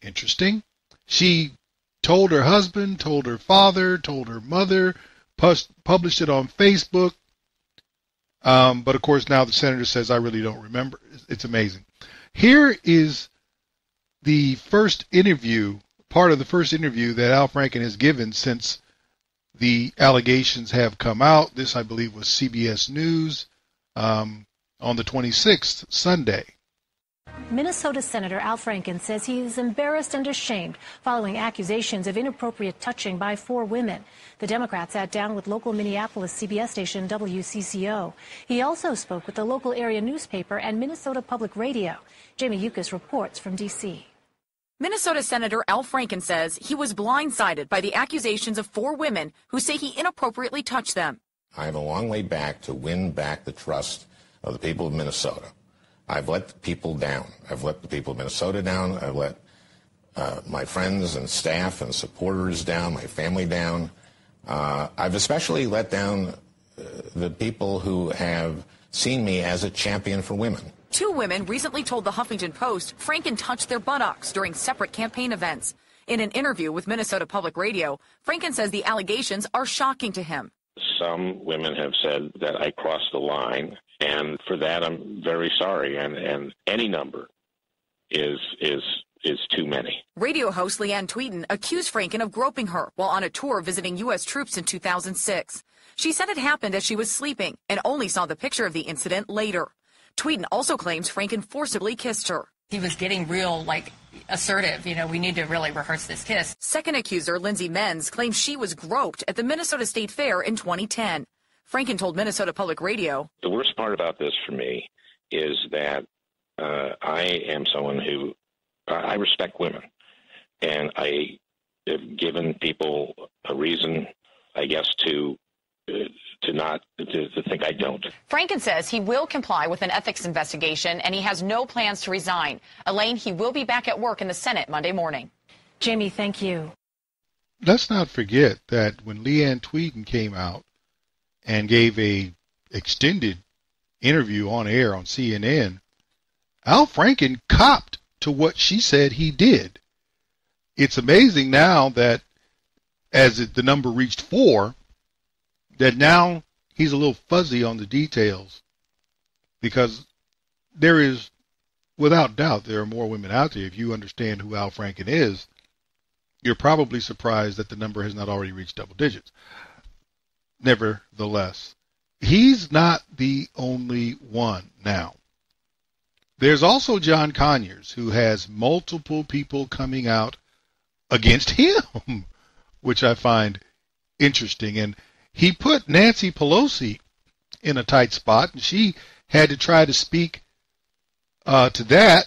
Interesting. She told her husband, told her father, told her mother, published it on Facebook. But of course now the senator says, I really don't remember. It's amazing. Here is the first interview, part of the first interview that Al Franken has given since the allegations have come out. This, I believe, was CBS News on the 26th, Sunday. Minnesota Senator Al Franken says he is embarrassed and ashamed following accusations of inappropriate touching by 4 women. The Democrat sat down with local Minneapolis CBS station WCCO. He also spoke with the local area newspaper and Minnesota Public Radio. Jamie Yukas reports from D.C. Minnesota Senator Al Franken says he was blindsided by the accusations of 4 women who say he inappropriately touched them. I have a long way back to win back the trust of the people of Minnesota. I've let the people down. I've let the people of Minnesota down. I've let my friends and staff and supporters down, my family down. I've especially let down the people who have seen me as a champion for women. 2 women recently told the Huffington Post Franken touched their buttocks during separate campaign events. In an interview with Minnesota Public Radio, Franken says the allegations are shocking to him. Some women have said that I crossed the line, and for that I'm very sorry. And any number is too many. Radio host Leanne Tweeden accused Franken of groping her while on a tour visiting U.S. troops in 2006. She said it happened as she was sleeping and only saw the picture of the incident later. Tweeden also claims Franken forcibly kissed her. He was getting real, assertive. We need to really rehearse this kiss. Second accuser, Lindsay Menz, claims she was groped at the Minnesota State Fair in 2010. Franken told Minnesota Public Radio, "The worst part about this for me is that I am someone who I respect women, and I have given people a reason, I guess, to think I don't." Franken says he will comply with an ethics investigation, and he has no plans to resign. Elaine, he will be back at work in the Senate Monday morning. Jamie, thank you. Let's not forget that when Leanne Tweeden came out and gave a extended interview on air on CNN, Al Franken copped to what she said he did. It's amazing now that as the number reached 4, that now he's a little fuzzy on the details, because there is, without doubt, there are more women out there. If you understand who Al Franken is, you're probably surprised that the number has not already reached double digits. Nevertheless, he's not the only one now. There's also John Conyers, who has multiple people coming out against him, which I find interesting. And he put Nancy Pelosi in a tight spot, and she had to try to speak to that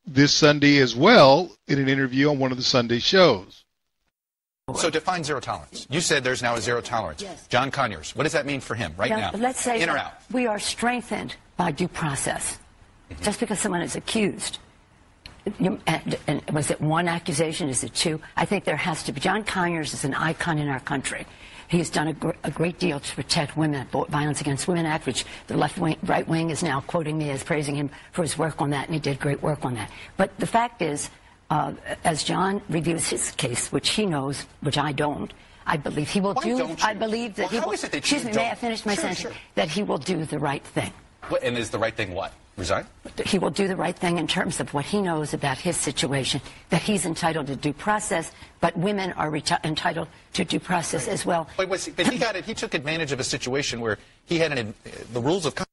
this Sunday as well in an interview on one of the Sunday shows. So define zero tolerance. You said there's now a zero tolerance. Yes. John Conyers, what does that mean for him now? Let's say in or out? We are strengthened by due process. Just because someone is accused, and was it one accusation? Is it 2? I think there has to be. John Conyers is an icon in our country. He's done a great deal to protect women, Violence Against Women Act, which the right wing is now quoting me as praising him for his work on that, and he did great work on that. But the fact is, as John reviews his case, which he knows, which I don't, I believe he will do. I believe that he will. Excuse me, may I finish my sentence? Sure. That he will do the right thing. What, and is the right thing what? Resign? He will do the right thing in terms of what he knows about his situation, that he's entitled to due process, but women are entitled to due process as well. But he got it. He took advantage of a situation where he had the rules of conduct,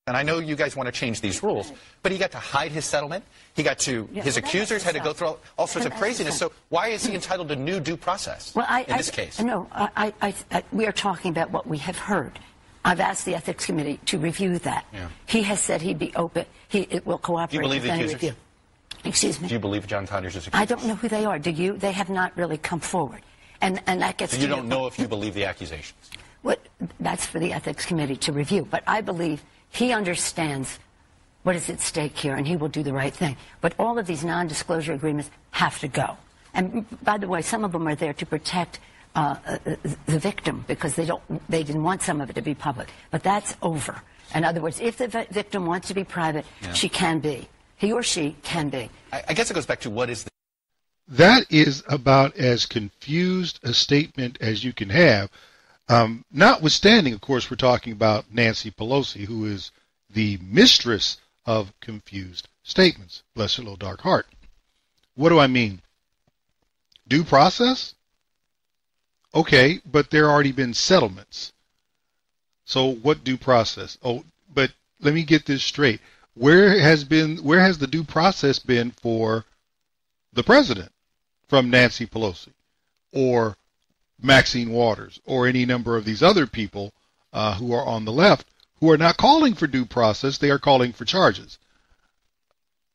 and I know you guys want to change these rules, but he got to hide his settlement. He got to, his accusers had to go through all sorts of craziness. So why is he entitled to new due process in this case? No, we are talking about what we have heard. I've asked the ethics committee to review that. Yeah. He has said he'd be open. It will cooperate. Do you believe the accusers? Review. Excuse me? Do you believe John Conyers is accused? I don't know who they are. Do you? They have not really come forward. And that gets so you don't know if you believe the accusations? That's for the ethics committee to review. But I believe he understands what is at stake here, and he will do the right thing. But all of these non-disclosure agreements have to go. And by the way, some of them are there to protect the victim, because they didn't want some of it to be public. But that's over. In other words, if the victim wants to be private, she can be. He or she can be. I guess it goes back to what is the... That is about as confused a statement as you can have. Notwithstanding, of course, we're talking about Nancy Pelosi, who is the mistress of confused statements. Bless her little dark heart. What do I mean? Due process? Okay, but there already been settlements. So what due process? Oh, but let me get this straight. Where has the due process been for the president from Nancy Pelosi or Maxine Waters or any number of these other people who are on the left who are not calling for due process? They are calling for charges,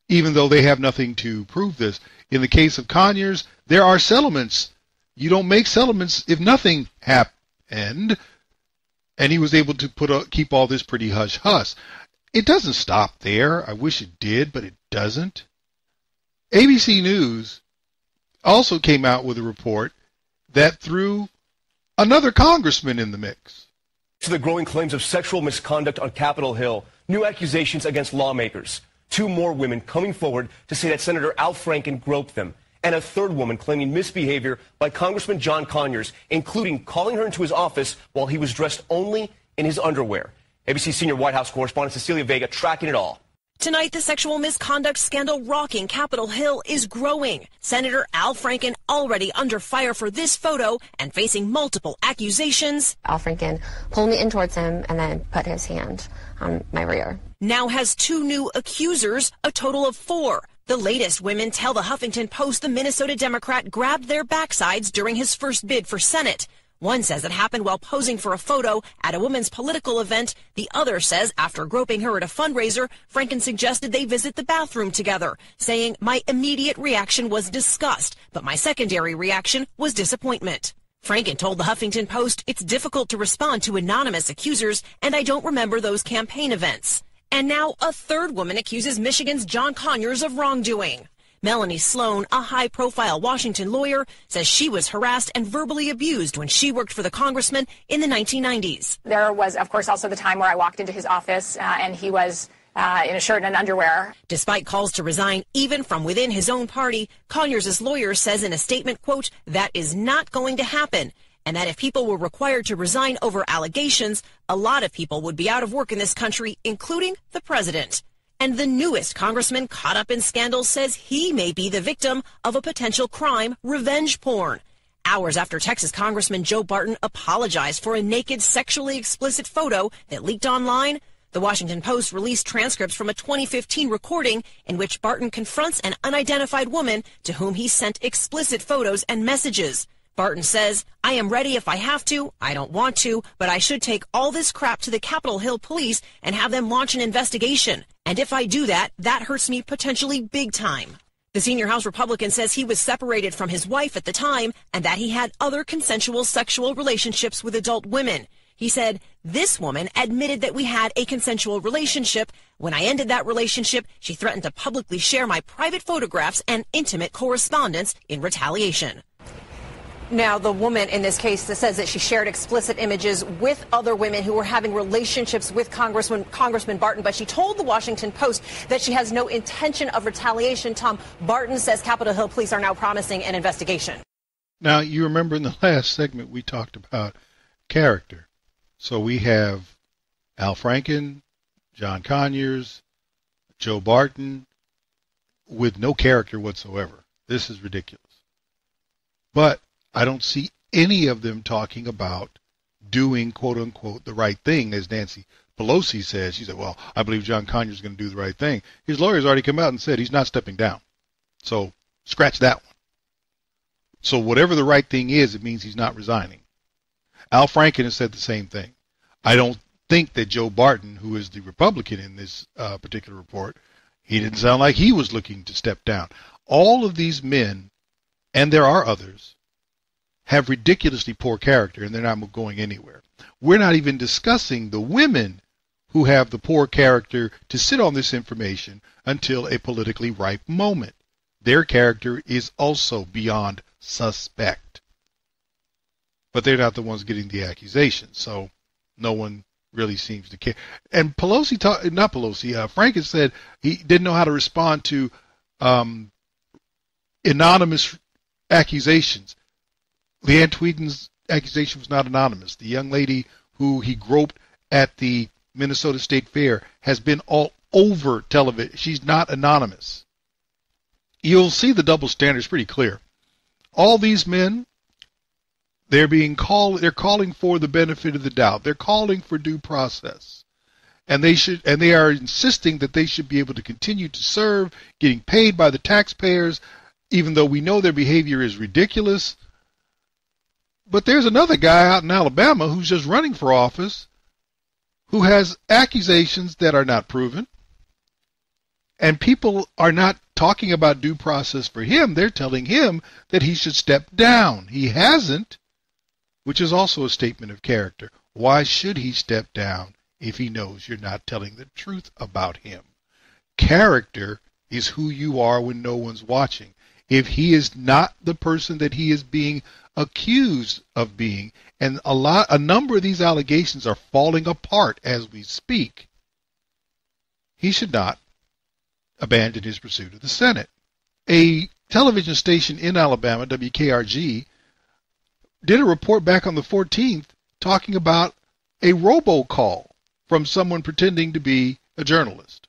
even though they have nothing to prove this. In the case of Conyers, there are settlements. You don't make settlements if nothing happened, and he was able to keep all this pretty hush-hush. It doesn't stop there. I wish it did, but it doesn't. ABC News also came out with a report that threw another congressman in the mix. To the growing claims of sexual misconduct on Capitol Hill, new accusations against lawmakers. 2 more women coming forward to say that Senator Al Franken groped them, and a 3rd woman claiming misbehavior by Congressman John Conyers, including calling her into his office while he was dressed only in his underwear. ABC senior White House correspondent Cecilia Vega tracking it all. Tonight, the sexual misconduct scandal rocking Capitol Hill is growing. Senator Al Franken already under fire for this photo and facing multiple accusations. Al Franken pulled me in towards him and then put his hand on my rear. Now has 2 new accusers, a total of 4. The latest women tell the Huffington Post the Minnesota Democrat grabbed their backsides during his first bid for Senate. One says it happened while posing for a photo at a women's political event. The other says after groping her at a fundraiser, Franken suggested they visit the bathroom together, saying, "My immediate reaction was disgust, but my secondary reaction was disappointment." Franken told the Huffington Post, "It's difficult to respond to anonymous accusers, and I don't remember those campaign events." And now a third woman accuses Michigan's John Conyers of wrongdoing. Melanie Sloan, a high-profile Washington lawyer, says she was harassed and verbally abused when she worked for the congressman in the 1990s. There was, of course, also the time where I walked into his office and he was in a shirt and underwear. Despite calls to resign, even from within his own party, Conyers' lawyer says in a statement, quote, "That is not going to happen," and that if people were required to resign over allegations, a lot of people would be out of work in this country, including the president. And the newest congressman caught up in scandals says he may be the victim of a potential crime, revenge porn. Hours after Texas Congressman Joe Barton apologized for a naked, sexually explicit photo that leaked online, the Washington Post released transcripts from a 2015 recording in which Barton confronts an unidentified woman to whom he sent explicit photos and messages. Barton says, "I am ready if I have to. I don't want to, but I should take all this crap to the Capitol Hill police and have them launch an investigation. And if I do that, that hurts me potentially big time." The senior House Republican says he was separated from his wife at the time and that he had other consensual sexual relationships with adult women. He said, "This woman admitted that we had a consensual relationship. When I ended that relationship, she threatened to publicly share my private photographs and intimate correspondence in retaliation." Now, the woman in this case says that she shared explicit images with other women who were having relationships with Congressman Barton, but she told the Washington Post that she has no intention of retaliation. Tom, Barton says Capitol Hill police are now promising an investigation. Now, you remember in the last segment we talked about character. So we have Al Franken, John Conyers, Joe Barton, with no character whatsoever. This is ridiculous. But I don't see any of them talking about doing, quote unquote, the right thing, as Nancy Pelosi says. She said, "Well, I believe John Conyers is going to do the right thing." His lawyer's already come out and said he's not stepping down. So scratch that one. So whatever the right thing is, it means he's not resigning. Al Franken has said the same thing. I don't think that Joe Barton, who is the Republican in this particular report, he didn't sound like he was looking to step down. All of these men, and there are others, have ridiculously poor character, and they're not going anywhere. We're not even discussing the women who have the poor character to sit on this information until a politically ripe moment. Their character is also beyond suspect. But they're not the ones getting the accusations, so no one really seems to care. And Franken said he didn't know how to respond to anonymous accusations. Leanne Tweeden's accusation was not anonymous. The young lady who he groped at the Minnesota State Fair has been all over television. She's not anonymous. You'll see the double standards pretty clear. All these men, they're calling for the benefit of the doubt. They're calling for due process. And they are insisting that they should be able to continue to serve, getting paid by the taxpayers, even though we know their behavior is ridiculous. But there's another guy out in Alabama who's just running for office who has accusations that are not proven. And people are not talking about due process for him. They're telling him that he should step down. He hasn't, which is also a statement of character. Why should he step down if he knows you're not telling the truth about him? Character is who you are when no one's watching. If he is not the person that he is being accused of being, and a number of these allegations are falling apart as we speak, he should not abandon his pursuit of the Senate. A television station in Alabama, WKRG, did a report back on the 14th talking about a robocall from someone pretending to be a journalist.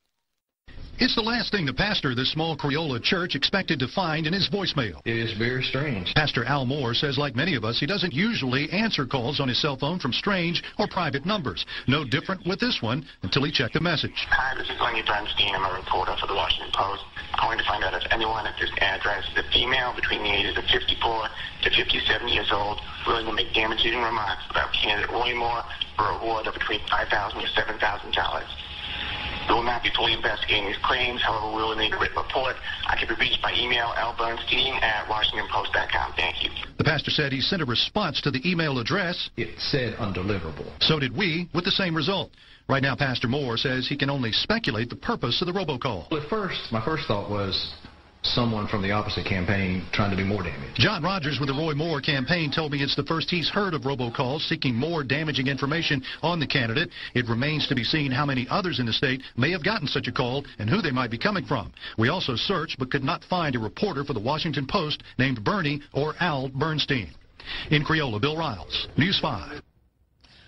It's the last thing the pastor of this small Crayola church expected to find in his voicemail. It is very strange. Pastor Al Moore says, like many of us, he doesn't usually answer calls on his cell phone from strange or private numbers. No different with this one until he checked the message. Hi, this is Lenny Bernstein. I'm a reporter for the Washington Post. I'm calling to find out if anyone at this address is a female between the ages of 54 to 57 years old willing to make damaging remarks about candidate Roy Moore for a reward of between $5,000 to $7,000. We will not be fully investigating these claims. However, we will need a written report. I can be reached by email lbernstein@washingtonpost.com. Thank you. The pastor said he sent a response to the email address. It said undeliverable. So did we, with the same result. Right now, Pastor Moore says he can only speculate the purpose of the robocall. Well, at first, my first thought was someone from the opposite campaign trying to do more damage. John Rogers with the Roy Moore campaign told me it's the first he's heard of robocalls seeking more damaging information on the candidate. It remains to be seen how many others in the state may have gotten such a call and who they might be coming from. We also searched but could not find a reporter for the Washington Post named Bernie or Al Bernstein. In Crayola, Bill Riles, News 5.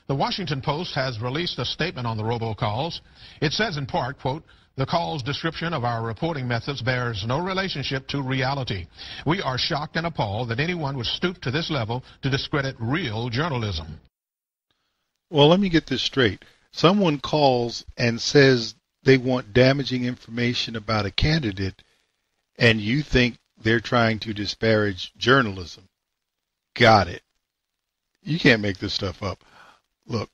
The Washington Post has released a statement on the robocalls. It says in part, quote, "The call's description of our reporting methods bears no relationship to reality. We are shocked and appalled that anyone would stoop to this level to discredit real journalism." Well, let me get this straight. Someone calls and says they want damaging information about a candidate, and you think they're trying to disparage journalism. Got it. You can't make this stuff up. Look,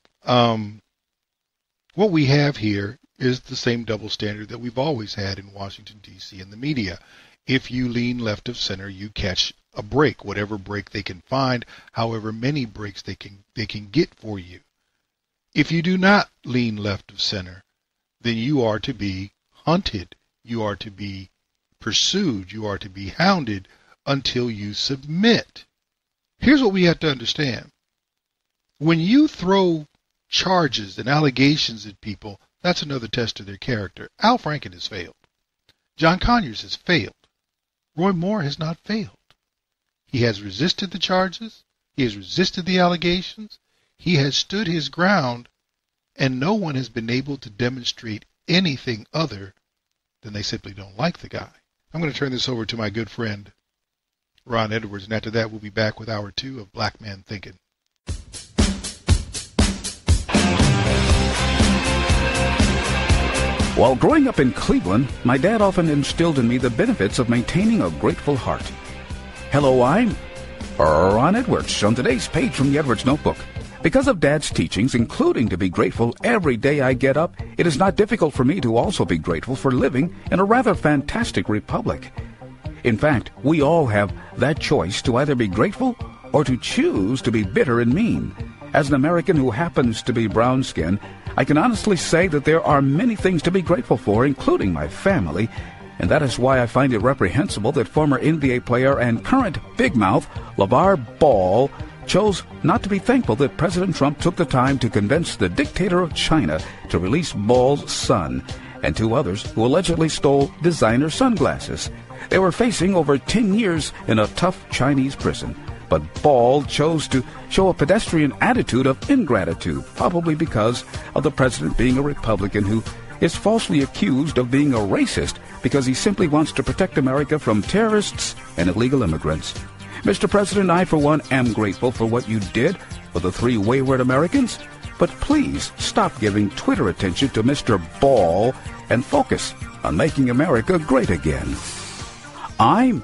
what we have here is the same double standard that we've always had in Washington, D.C. and the media. If you lean left of center, you catch a break, whatever break they can find, however many breaks they can get for you. If you do not lean left of center, then you are to be hunted. You are to be pursued. You are to be hounded until you submit. Here's what we have to understand. When you throw charges and allegations at people, that's another test of their character. Al Franken has failed. John Conyers has failed. Roy Moore has not failed. He has resisted the charges. He has resisted the allegations. He has stood his ground, and no one has been able to demonstrate anything other than they simply don't like the guy. I'm going to turn this over to my good friend, Ron Edwards, and after that we'll be back with Hour 2 of Black Man Thinking. While growing up in Cleveland, my dad often instilled in me the benefits of maintaining a grateful heart. Hello, I'm Ron Edwards on today's page from the Edwards Notebook. Because of Dad's teachings, including to be grateful every day I get up, it is not difficult for me to also be grateful for living in a rather fantastic republic. In fact, we all have that choice to either be grateful or to choose to be bitter and mean. As an American who happens to be brown-skinned, I can honestly say that there are many things to be grateful for, including my family, and that is why I find it reprehensible that former NBA player and current big mouth LeVar Ball chose not to be thankful that President Trump took the time to convince the dictator of China to release Ball's son and two others who allegedly stole designer sunglasses. They were facing over 10 years in a tough Chinese prison. But Ball chose to show a pedestrian attitude of ingratitude, probably because of the president being a Republican who is falsely accused of being a racist because he simply wants to protect America from terrorists and illegal immigrants. Mr. President, I, for one, am grateful for what you did for the 3 wayward Americans, but please stop giving Twitter attention to Mr. Ball and focus on making America great again. I'm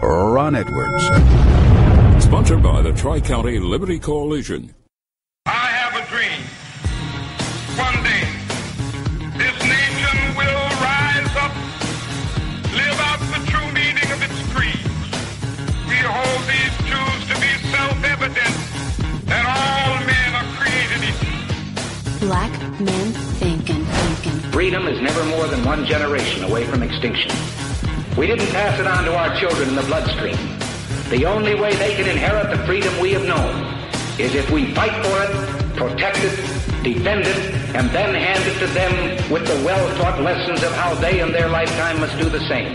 Ron Edwards. Sponsored by the Tri-County Liberty Coalition. I have a dream. One day, this nation will rise up, live out the true meaning of its creed. We hold these truths to be self-evident, that all men are created equal. Black men thinking. Freedom is never more than one generation away from extinction. We didn't pass it on to our children in the bloodstream. The only way they can inherit the freedom we have known is if we fight for it, protect it, defend it, and then hand it to them with the well-taught lessons of how they in their lifetime must do the same.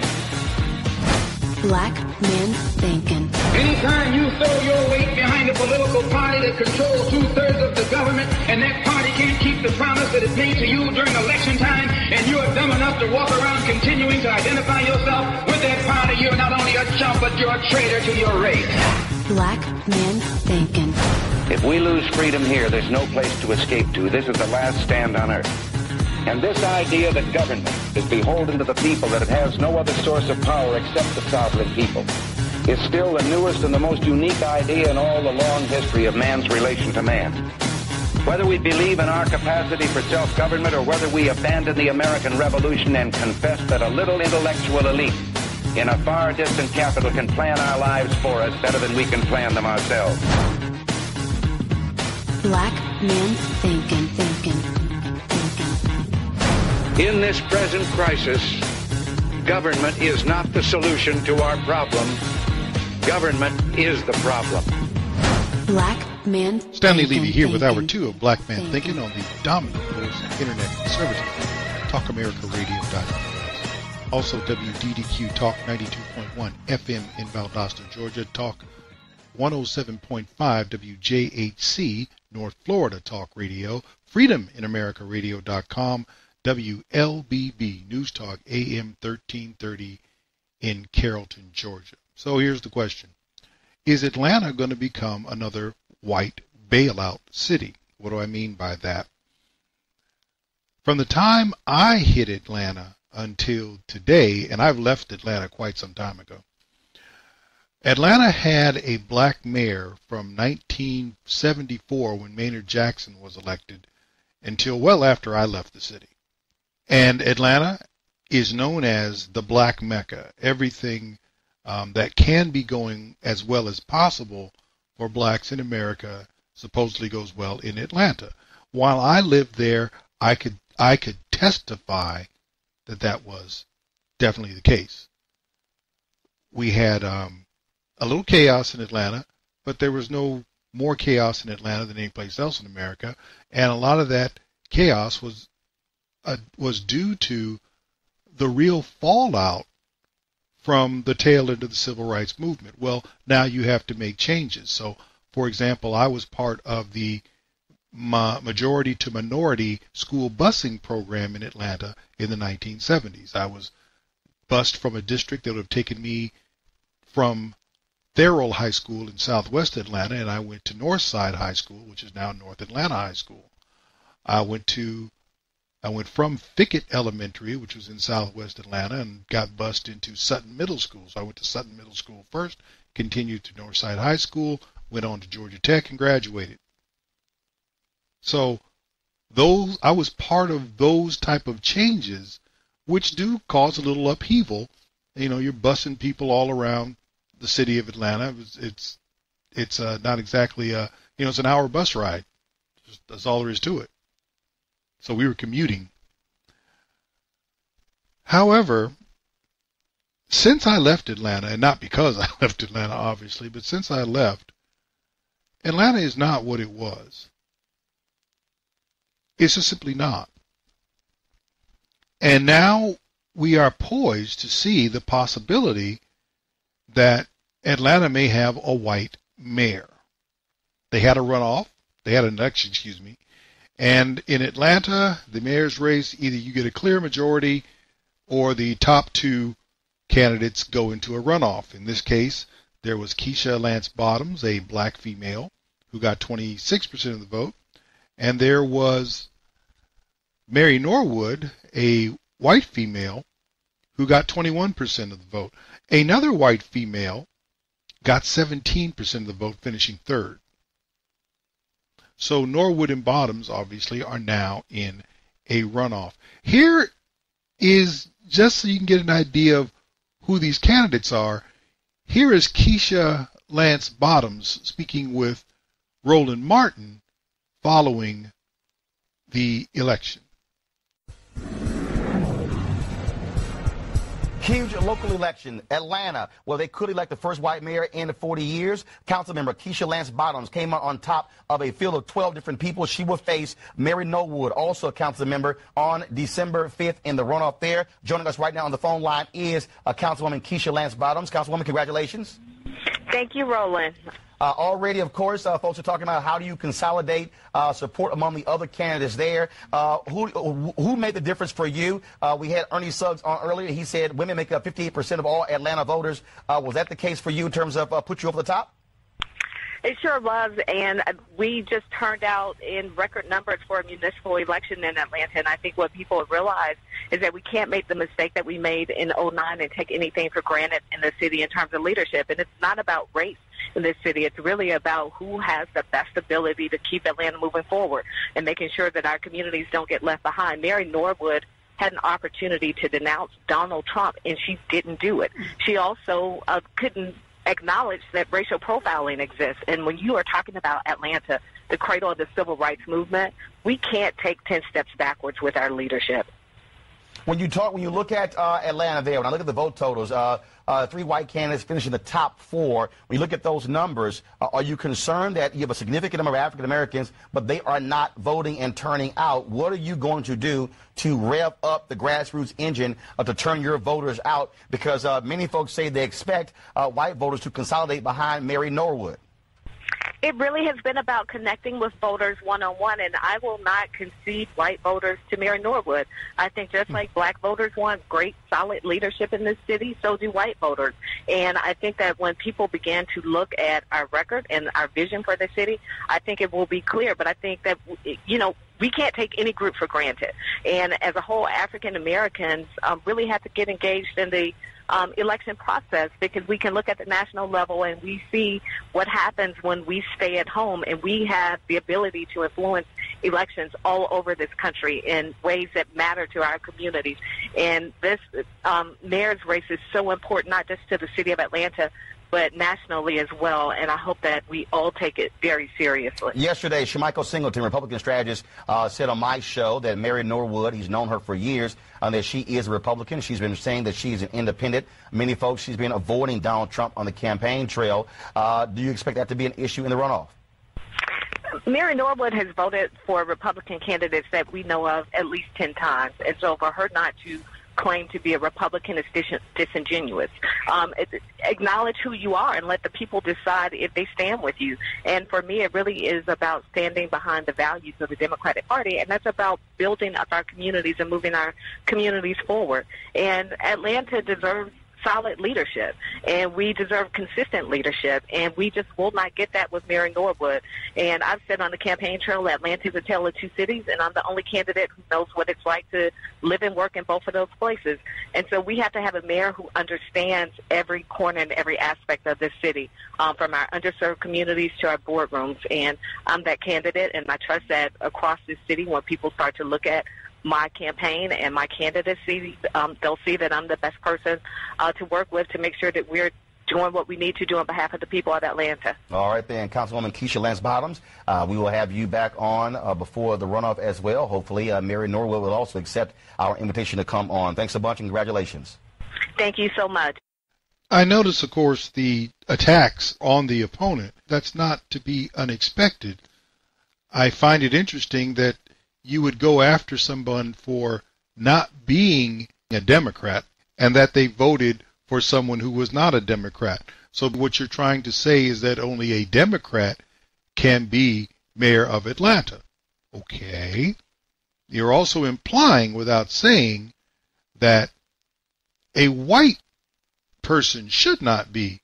Black Men Thinking. Anytime you throw your weight behind a political party that controls 2/3 of the government, and that party can't keep the promise that it made to you during election time, and you're dumb enough to walk around continuing to identify yourself with that party, you're not only a chump, but you're a traitor to your race. Black Men Thinking. If we lose freedom here, there's no place to escape to. This is the last stand on earth. And this idea that government is beholden to the people, that it has no other source of power except the sovereign people, is still the newest and the most unique idea in all the long history of man's relation to man. Whether we believe in our capacity for self-government or whether we abandon the American Revolution and confess that a little intellectual elite in a far distant capital can plan our lives for us better than we can plan them ourselves. Black Men Thinking. In this present crisis, government is not the solution to our problem. Government is the problem. Black Men Stanley Levy here with Hour 2 of Black Man Thinking on the dominant force of Internet conservative, TalkAmericaRadio.com. Also WDDQ Talk 92.1 FM in Valdosta, Georgia, Talk 107.5 WJHC North Florida Talk Radio, FreedomInAmericaRadio.com, WLBB News Talk AM 1330 in Carrollton, Georgia. So here's the question. Is Atlanta going to become another white bailout city? What do I mean by that? From the time I hit Atlanta until today, and I've left Atlanta quite some time ago, Atlanta had a black mayor from 1974 when Maynard Jackson was elected until well after I left the city. And Atlanta is known as the Black Mecca. Everything that can be going as well as possible for blacks in America supposedly goes well in Atlanta. While I lived there, I could testify that that was definitely the case. We had a little chaos in Atlanta, but there was no more chaos in Atlanta than any place else in America, and a lot of that chaos was due to the real fallout from the tail end of the civil rights movement. Well, now you have to make changes. So, for example, I was part of the majority to minority school busing program in Atlanta in the 1970s. I was bused from a district that would have taken me from Thurl High School in southwest Atlanta, and I went to Northside High School, which is now North Atlanta High School. I went from Fickett Elementary, which was in southwest Atlanta, and got bused into Sutton Middle School. So I went to Sutton Middle School first, continued to Northside High School, went on to Georgia Tech, and graduated. So I was part of those type of changes, which do cause a little upheaval. You know, you're busing people all around the city of Atlanta. It's not exactly it's an hour bus ride. That's all there is to it. So we were commuting. However, since I left Atlanta, and not because I left Atlanta, obviously, but since I left, Atlanta is not what it was. It's just simply not. And now we are poised to see the possibility that Atlanta may have a white mayor. They had a runoff. They had an election, And in Atlanta, the mayor's race, either you get a clear majority or the top two candidates go into a runoff. In this case, there was Keisha Lance Bottoms, a black female, who got 26% of the vote. And there was Mary Norwood, a white female, who got 21% of the vote. Another white female got 17% of the vote, finishing third. So Norwood and Bottoms, obviously, are now in a runoff. Here is, just so you can get an idea of who these candidates are, here is Keisha Lance Bottoms speaking with Roland Martin following the election. Huge local election, Atlanta, where they could elect the first white mayor in 40 years. Councilmember Keisha Lance Bottoms came out on top of a field of 12 different people. She will face Mary Norwood, also a council member, on December 5th in the runoff there. Joining us right now on the phone line is Councilwoman Keisha Lance Bottoms. Councilwoman, congratulations. Thank you, Roland. Already, of course, folks are talking about how do you consolidate support among the other candidates there. Who made the difference for you? We had Ernie Suggs on earlier. He said women make up 58% of all Atlanta voters. Was that the case for you in terms of put you over the top? It sure was, and we just turned out in record numbers for a municipal election in Atlanta, and I think what people have realized is that we can't make the mistake that we made in 2009 and take anything for granted in the city in terms of leadership, and it's not about race in this city. It's really about who has the best ability to keep Atlanta moving forward and making sure that our communities don't get left behind. Mary Norwood had an opportunity to denounce Donald Trump, and she didn't do it. She also couldn't acknowledge that racial profiling exists. And when you are talking about Atlanta, the cradle of the civil rights movement, we can't take 10 steps backwards with our leadership. When you look at Atlanta there, when I look at the vote totals, 3 white candidates finishing the top 4. When you look at those numbers, are you concerned that you have a significant number of African Americans, but they are not voting and turning out? What are you going to do to rev up the grassroots engine to turn your voters out? Because many folks say they expect white voters to consolidate behind Mary Norwood. It really has been about connecting with voters one-on-one, and I will not concede white voters to Mary Norwood. I think just like black voters want great, solid leadership in this city, so do white voters. And I think that when people begin to look at our record and our vision for the city, I think it will be clear. But I think that, we can't take any group for granted. And as a whole, African Americans really have to get engaged in the election process, because we can look at the national level and we see what happens when we stay at home, and we have the ability to influence elections all over this country in ways that matter to our communities. And this mayor's race is so important, not just to the city of Atlanta, but nationally as well, and I hope that we all take it very seriously. Yesterday, Shamichael Singleton, Republican strategist, said on my show that Mary Norwood, he's known her for years, that she is a Republican. She's been saying that she's an independent. Many folks, she's been avoiding Donald Trump on the campaign trail. Do you expect that to be an issue in the runoff? Mary Norwood has voted for Republican candidates that we know of at least 10 times, and so for her not to claim to be a Republican is disingenuous. Acknowledge who you are and let the people decide if they stand with you. And for me, it really is about standing behind the values of the Democratic Party, and that's about building up our communities and moving our communities forward. And Atlanta deserves solid leadership, and we deserve consistent leadership, and we just will not get that with Mary Norwood. And I've said on the campaign trail, Atlanta is a tale of two cities, and I'm the only candidate who knows what it's like to live and work in both of those places. And so we have to have a mayor who understands every corner and every aspect of this city, from our underserved communities to our boardrooms. And I'm that candidate, and I trust that across this city, when people start to look at my campaign and my candidacy, they'll see that I'm the best person to work with to make sure that we're doing what we need to do on behalf of the people of Atlanta. All right, then, Councilwoman Keisha Lance Bottoms, we will have you back on before the runoff as well. Hopefully, Mary Norwood will also accept our invitation to come on. Thanks a bunch, and congratulations. Thank you so much. I notice, of course, the attacks on the opponent. That's not to be unexpected. I find it interesting that you would go after someone for not being a Democrat and that they voted for someone who was not a Democrat. So what you're trying to say is that only a Democrat can be mayor of Atlanta. Okay. You're also implying, without saying, that a white person should not be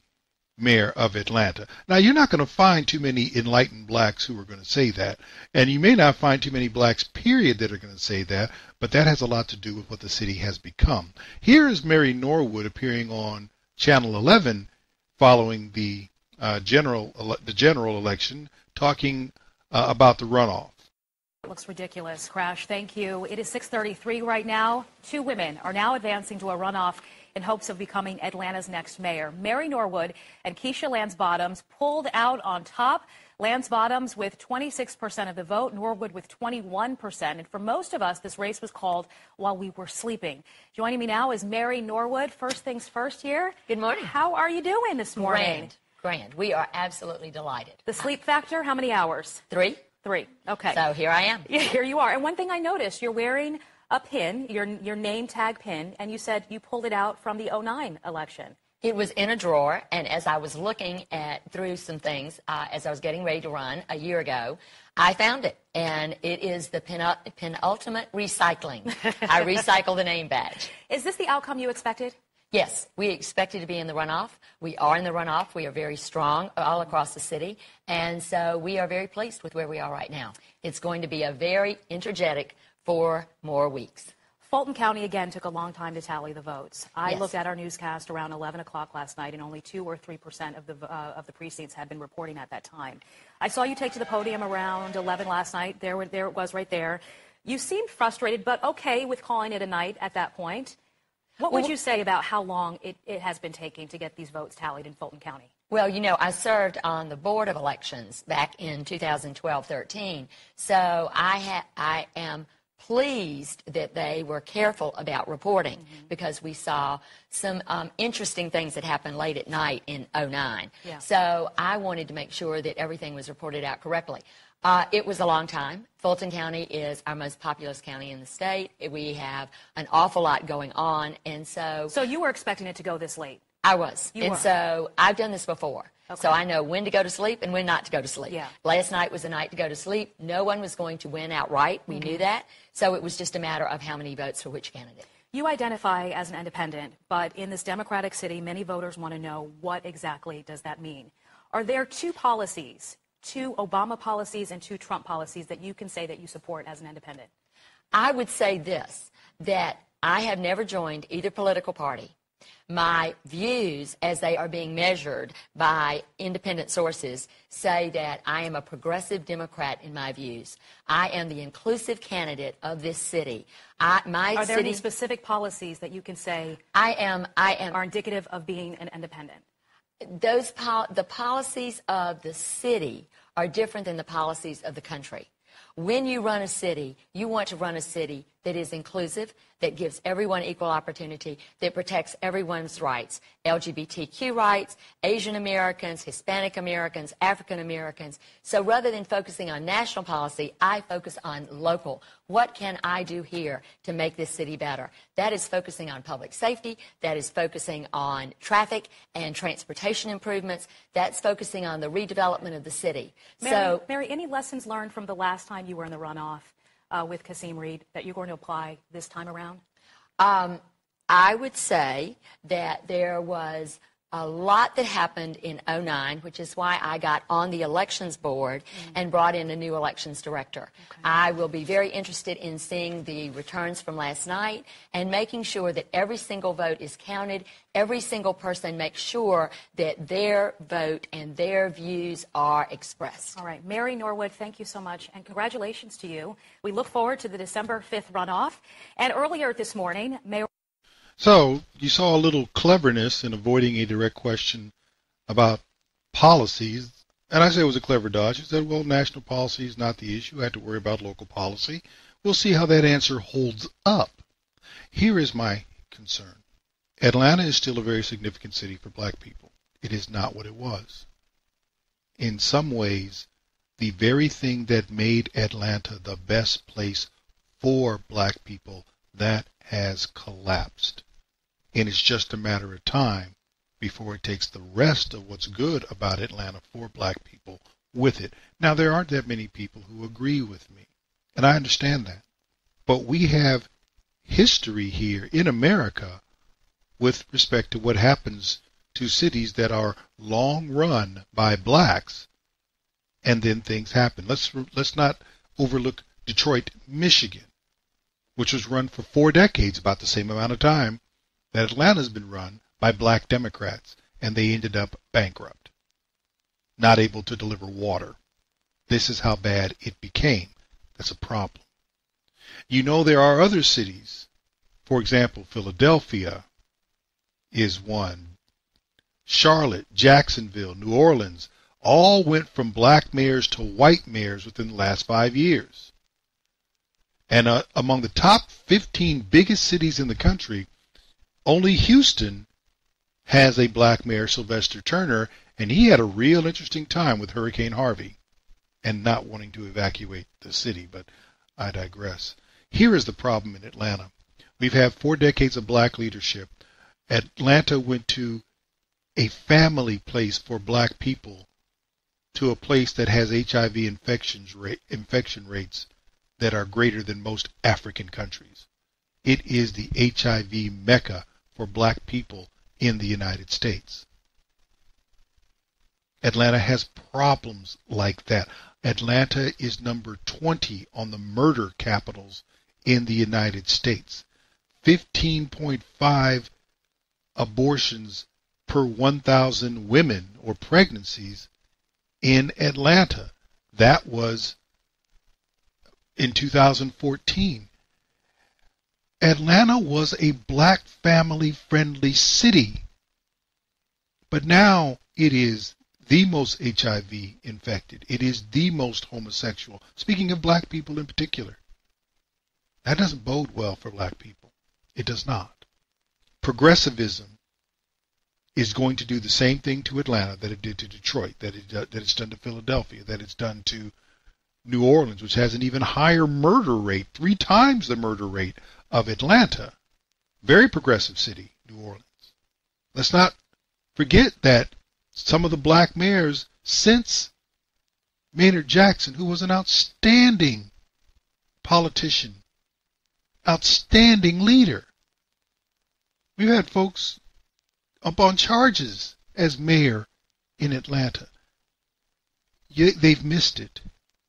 mayor of Atlanta. Now, you're not going to find too many enlightened blacks who are going to say that, and you may not find too many blacks, period, that are going to say that, but that has a lot to do with what the city has become. Here is Mary Norwood appearing on Channel 11 following the general election, talking about the runoff. It looks ridiculous. Crash, thank you. It is 6:33 right now. 2 women are now advancing to a runoff in hopes of becoming Atlanta's next mayor. Mary Norwood and Keisha Lance Bottoms pulled out on top. Lance Bottoms with 26% of the vote, Norwood with 21%. And for most of us, this race was called while we were sleeping. Joining me now is Mary Norwood. First things first here. Good morning. How are you doing this morning? Grand. We are absolutely delighted. The sleep factor, how many hours? 3. 3. Okay. So here I am. Yeah, here you are. And one thing I noticed, you're wearing a pin, your name tag pin, and you said you pulled it out from the 2009 election. It was in a drawer, and as I was looking through some things, as I was getting ready to run a year ago, I found it, and it is the penultimate recycling. I recycle the name badge. Is this the outcome you expected? Yes, we expected to be in the runoff. We are in the runoff. We are very strong all across the city, and so we are very pleased with where we are right now. It's going to be a very energetic 4 more weeks. Fulton County, again, took a long time to tally the votes. I Yes. looked at our newscast around 11 o'clock last night, and only 2 or 3% of the precincts had been reporting at that time. I saw you take to the podium around 11 last night. There it was right there. You seemed frustrated, but okay with calling it a night at that point. What would you say about how long it has been taking to get these votes tallied in Fulton County? Well, you know, I served on the Board of Elections back in 2012-13, so I am pleased that they were careful about reporting because we saw some interesting things that happened late at night in 2009. Yeah. So I wanted to make sure that everything was reported out correctly. It was a long time. Fulton County is our most populous county in the state. We have an awful lot going on, and so... So you were expecting it to go this late? I was. You were. So I've done this before. Okay. So I know when to go to sleep and when not to go to sleep. Yeah. Last night was the night to go to sleep. No one was going to win outright. We knew that. So it was just a matter of how many votes for which candidate. You identify as an independent, but in this Democratic city, many voters want to know what exactly does that mean. Are there 2 policies, 2 Obama policies and 2 Trump policies that you can say that you support as an independent? I would say this, that I have never joined either political party. My views, as they are being measured by independent sources, say that I am a progressive Democrat in my views. I am the inclusive candidate of this city. Are there any specific policies that you can say are indicative of being an independent? The policies of the city are different than the policies of the country. When you run a city, you want to run a city that is inclusive, that gives everyone equal opportunity, that protects everyone's rights, LGBTQ rights, Asian Americans, Hispanic Americans, African Americans. So rather than focusing on national policy, I focus on local. What can I do here to make this city better? That is focusing on public safety. That is focusing on traffic and transportation improvements. That's focusing on the redevelopment of the city. Mary, any lessons learned from the last time you were in the runoff with Kasim Reed that you're going to apply this time around? I would say that there was a lot that happened in 2009, which is why I got on the elections board and brought in a new elections director. Okay. I will be very interested in seeing the returns from last night and making sure that every single vote is counted, every single person makes sure that their vote and their views are expressed. All right. Mary Norwood, thank you so much, and congratulations to you. We look forward to the December 5th runoff. And earlier this morning, Mayor... So you saw a little cleverness in avoiding a direct question about policies. And I say it was a clever dodge. He said, well, national policy is not the issue. I had to worry about local policy. We'll see how that answer holds up. Here is my concern. Atlanta is still a very significant city for black people. It is not what it was. In some ways, the very thing that made Atlanta the best place for black people, that has collapsed. And it's just a matter of time before it takes the rest of what's good about Atlanta for black people with it. Now, there aren't that many people who agree with me, and I understand that. But we have history here in America with respect to what happens to cities that are long run by blacks, and then things happen. Let's not overlook Detroit, Michigan, which was run for 4 decades, about the same amount of time that Atlanta's been run by black Democrats, and they ended up bankrupt, not able to deliver water. This is how bad it became. That's a problem. You know, there are other cities, for example, Philadelphia, is one. Charlotte, Jacksonville, New Orleans all went from black mayors to white mayors within the last 5 years. And among the top 15 biggest cities in the country, only Houston has a black mayor, Sylvester Turner, and he had a real interesting time with Hurricane Harvey and not wanting to evacuate the city, but I digress. Here is the problem in Atlanta. We've had 4 decades of black leadership. Atlanta went to a family place for black people to a place that has HIV infection rates that are greater than most African countries. It is the HIV mecca for black people in the United States. Atlanta has problems like that. Atlanta is number 20 on the murder capitals in the United States. 15.5 abortions per 1,000 women or pregnancies in Atlanta. That was in 2014. Atlanta was a black family-friendly city, but now it is the most HIV infected. It is the most homosexual. Speaking of black people in particular, that doesn't bode well for black people. It does not. Progressivism is going to do the same thing to Atlanta that it did to Detroit, that it's done to Philadelphia, that it's done to New Orleans, which has an even higher murder rate, 3 times the murder rate of Atlanta. Very progressive city, New Orleans. Let's not forget that some of the black mayors since Maynard Jackson, who was an outstanding politician, outstanding leader. We've had folks up on charges as mayor in Atlanta. They've missed it,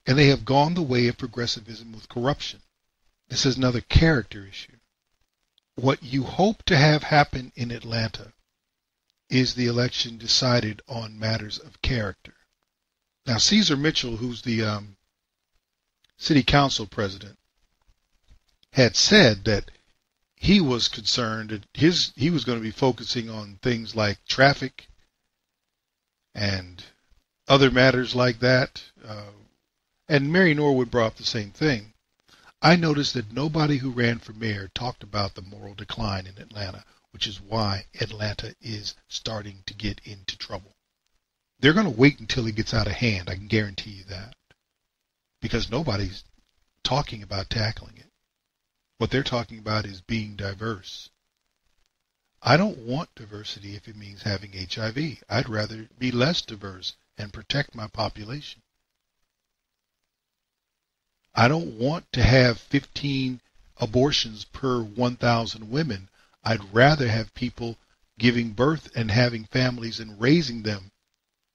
and they have gone the way of progressivism with corruption. This is another character issue. What you hope to have happen in Atlanta is the election decided on matters of character. Now, Caesar Mitchell, who's the city council president, had said that he was concerned that he was going to be focusing on things like traffic and other matters like that. And Mary Norwood brought up the same thing. I noticed that nobody who ran for mayor talked about the moral decline in Atlanta, which is why Atlanta is starting to get into trouble. They're going to wait until it gets out of hand, I can guarantee you that, because nobody's talking about tackling it. What they're talking about is being diverse. I don't want diversity if it means having HIV. I'd rather be less diverse and protect my population. I don't want to have 15 abortions per 1,000 women. I'd rather have people giving birth and having families and raising them.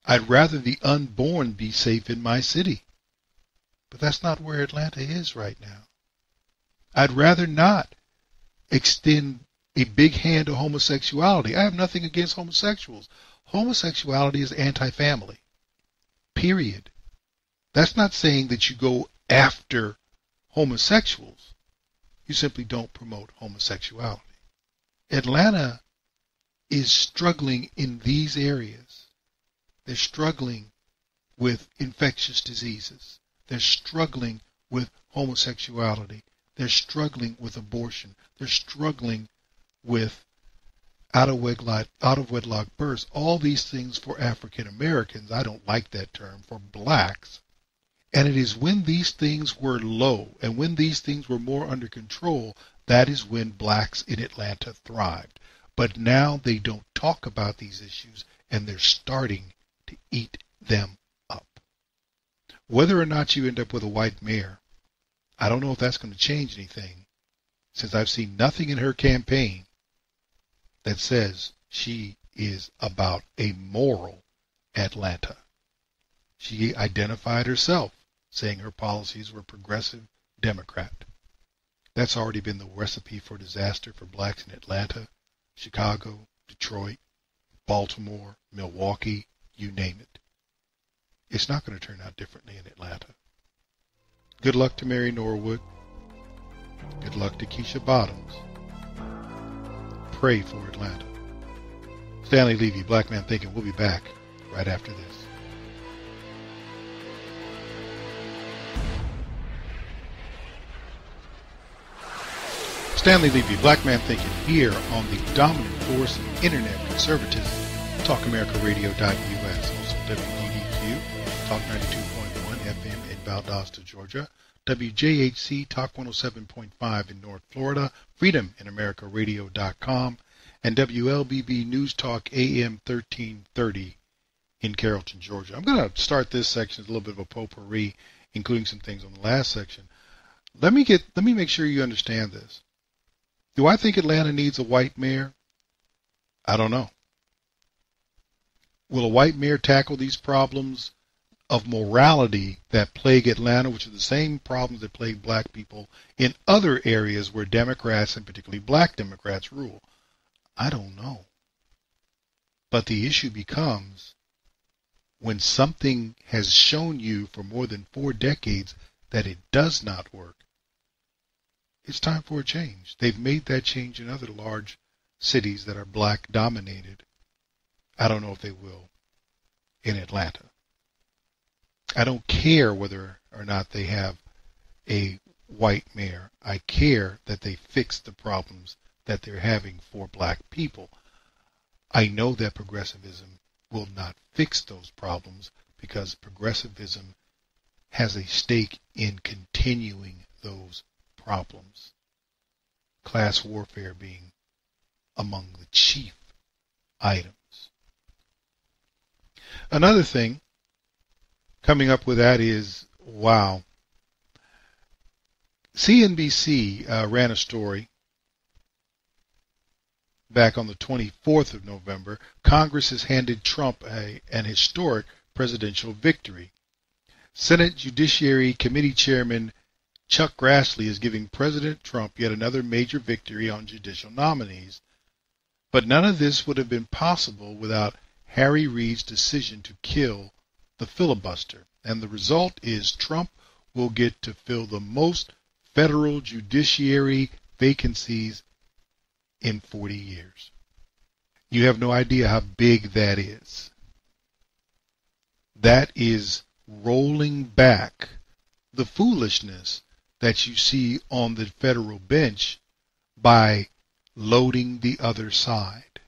I'd rather the unborn be safe in my city. But that's not where Atlanta is right now. I'd rather not extend a big hand to homosexuality. I have nothing against homosexuals. Homosexuality is anti-family. Period. That's not saying that you go after homosexuals. You simply don't promote homosexuality. Atlanta is struggling in these areas. They're struggling with infectious diseases. They're struggling with homosexuality. They're struggling with abortion. They're struggling with out-of-wedlock births. All these things for African Americans, I don't like that term, for blacks. And it is when these things were low and when these things were more under control, that is when blacks in Atlanta thrived. But now they don't talk about these issues, and they're starting to eat them up. Whether or not you end up with a white mayor, I don't know if that's going to change anything, since I've seen nothing in her campaign that says she is about a moral Atlanta. She identified herself saying her policies were progressive Democrat. That's already been the recipe for disaster for blacks in Atlanta, Chicago, Detroit, Baltimore, Milwaukee, you name it. It's not going to turn out differently in Atlanta. Good luck to Mary Norwood. Good luck to Keisha Bottoms. Pray for Atlanta. Stanley Levy, Black Man Thinking. We'll be back right after this. Stanley Levy, Black Man Thinking, here on the dominant force of internet conservatism, TalkAmericaRadio.us, also WDDQ, Talk 92.1 FM in Valdosta, Georgia, WJHC, Talk 107.5 in North Florida, FreedomInAmericaRadio.com, and WLBB News Talk AM 1330 in Carrollton, Georgia. I'm going to start this section with a little bit of a potpourri, including some things on the last section. Let me make sure you understand this. Do I think Atlanta needs a white mayor? I don't know. Will a white mayor tackle these problems of morality that plague Atlanta, which are the same problems that plague black people in other areas where Democrats, and particularly black Democrats, rule? I don't know. But the issue becomes, when something has shown you for more than 4 decades that it does not work, it's time for a change. They've made that change in other large cities that are black dominated. I don't know if they will in Atlanta. I don't care whether or not they have a white mayor. I care that they fix the problems that they're having for black people. I know that progressivism will not fix those problems because progressivism has a stake in continuing those problems, class warfare being among the chief items. Another thing coming up with that is, wow, CNBC ran a story back on the 24th of November. Congress has handed Trump an historic presidential victory. Senate Judiciary Committee Chairman Chuck Grassley is giving President Trump yet another major victory on judicial nominees. But none of this would have been possible without Harry Reid's decision to kill the filibuster. And the result is Trump will get to fill the most federal judiciary vacancies in 40 years. You have no idea how big that is. That is rolling back the foolishness that you see on the federal bench by loading the other side.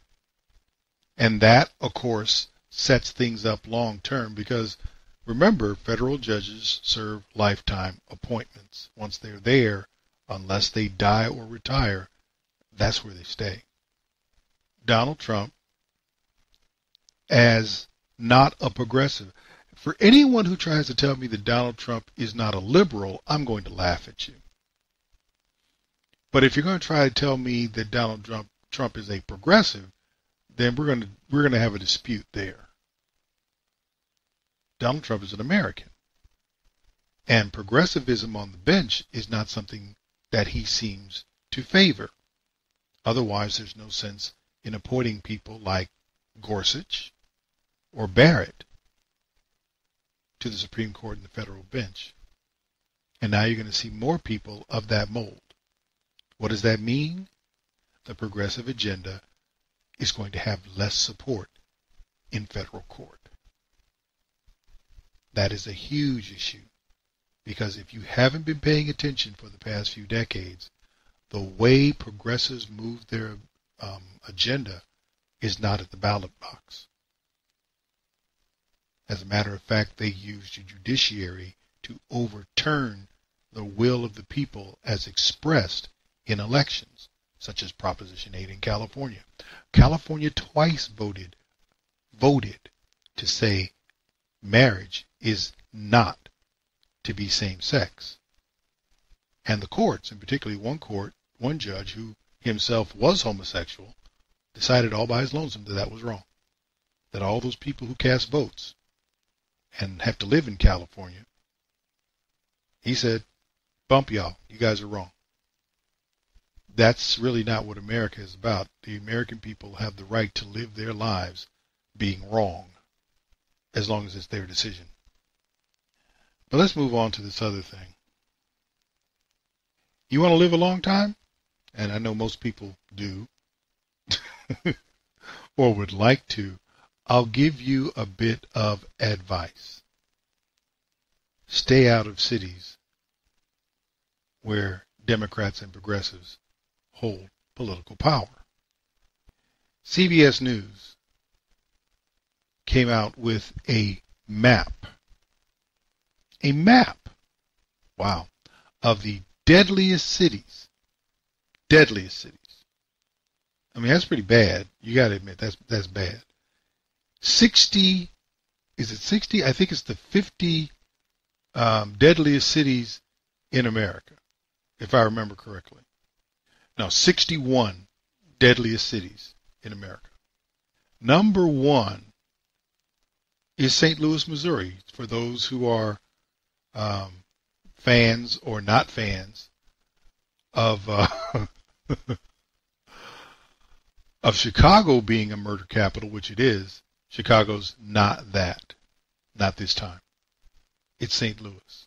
And that, of course, sets things up long term because, remember, federal judges serve lifetime appointments. Once they're there, unless they die or retire, that's where they stay. Donald Trump, as not a progressive, for anyone who tries to tell me that Donald Trump is not a liberal, I'm going to laugh at you. But if you're going to try to tell me that Donald Trump is a progressive, then we're going to have a dispute there. Donald Trump is an American. And progressivism on the bench is not something that he seems to favor. Otherwise, there's no sense in appointing people like Gorsuch or Barrett to the Supreme Court and the federal bench. And now you're going to see more people of that mold. What does that mean? The progressive agenda is going to have less support in federal court. That is a huge issue because if you haven't been paying attention for the past few decades, the way progressives move their agenda is not at the ballot box. As a matter of fact, they used the judiciary to overturn the will of the people as expressed in elections, such as Proposition 8 in California. California twice voted to say marriage is not to be same-sex. And the courts, and particularly one judge who himself was homosexual, decided all by his lonesome that that was wrong. That all those people who cast votes and have to live in California, he said, bump y'all, you guys are wrong. That's really not what America is about. The American people have the right to live their lives being wrong, as long as it's their decision. But let's move on to this other thing. You want to live a long time? And I know most people do. or would like to, I'll give you a bit of advice. Stay out of cities where Democrats and progressives hold political power. CBS News came out with a map, wow, of the deadliest cities. I mean, that's pretty bad. You got to admit, that's bad. 60, is it 60? I think it's the 50 deadliest cities in America, if I remember correctly. No, 61 deadliest cities in America. Number 1 is St. Louis, Missouri, for those who are fans or not fans of of Chicago being a murder capital, which it is. Chicago's not that. Not this time. It's St. Louis.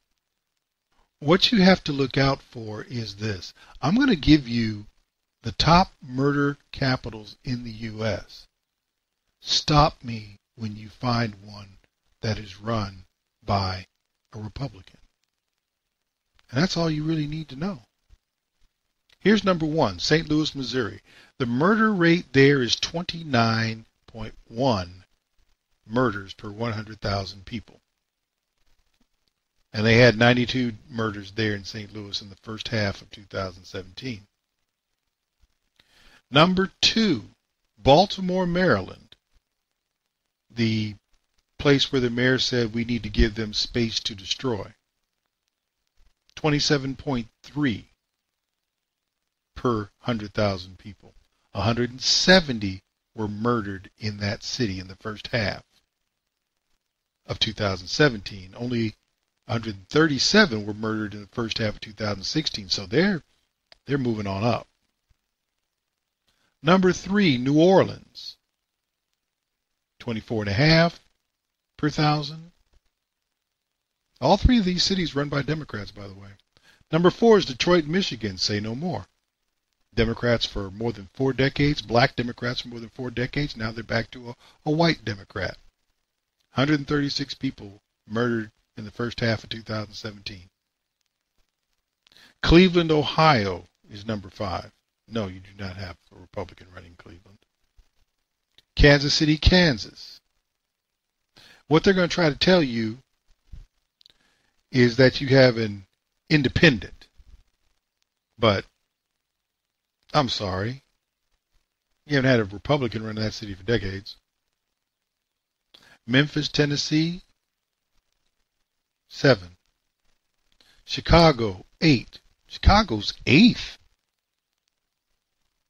What you have to look out for is this. I'm going to give you the top murder capitals in the U.S. Stop me when you find one that is run by a Republican. And that's all you really need to know. Here's number 1, St. Louis, Missouri. The murder rate there is 29.1 murders per 100,000 people. And they had 92 murders there in St. Louis in the first half of 2017. Number 2, Baltimore, Maryland. The place where the mayor said we need to give them space to destroy. 27.3 per 100,000 people. 170 were murdered in that city in the first half of 2017. Only 137 were murdered in the first half of 2016. So they're moving on up. Number 3, New Orleans. 24.5 per 1,000. All 3 of these cities run by Democrats, by the way. Number 4 is Detroit, Michigan. Say no more. Democrats for more than 4 decades, black Democrats for more than 4 decades. Now they're back to a white Democrat. 136 people murdered in the first half of 2017. Cleveland, Ohio is number 5. No, you do not have a Republican running Cleveland. Kansas City, Kansas. What they're going to try to tell you is that you have an independent. But I'm sorry. You haven't had a Republican run that city for decades. Memphis, Tennessee, 7. Chicago, 8. Chicago's 8th.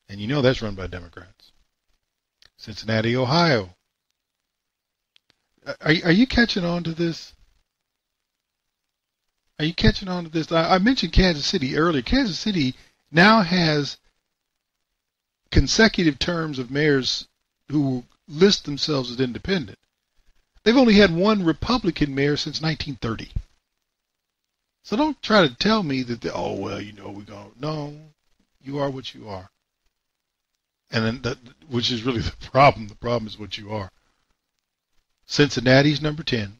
And you know that's run by Democrats. Cincinnati, Ohio. Are you catching on to this? Are you catching on to this? I mentioned Kansas City earlier. Kansas City now has consecutive terms of mayors who list themselves as independent. They've only had one Republican mayor since 1930. So don't try to tell me that, no, you are what you are. And then which is really the problem. The problem is what you are. Cincinnati's number 10.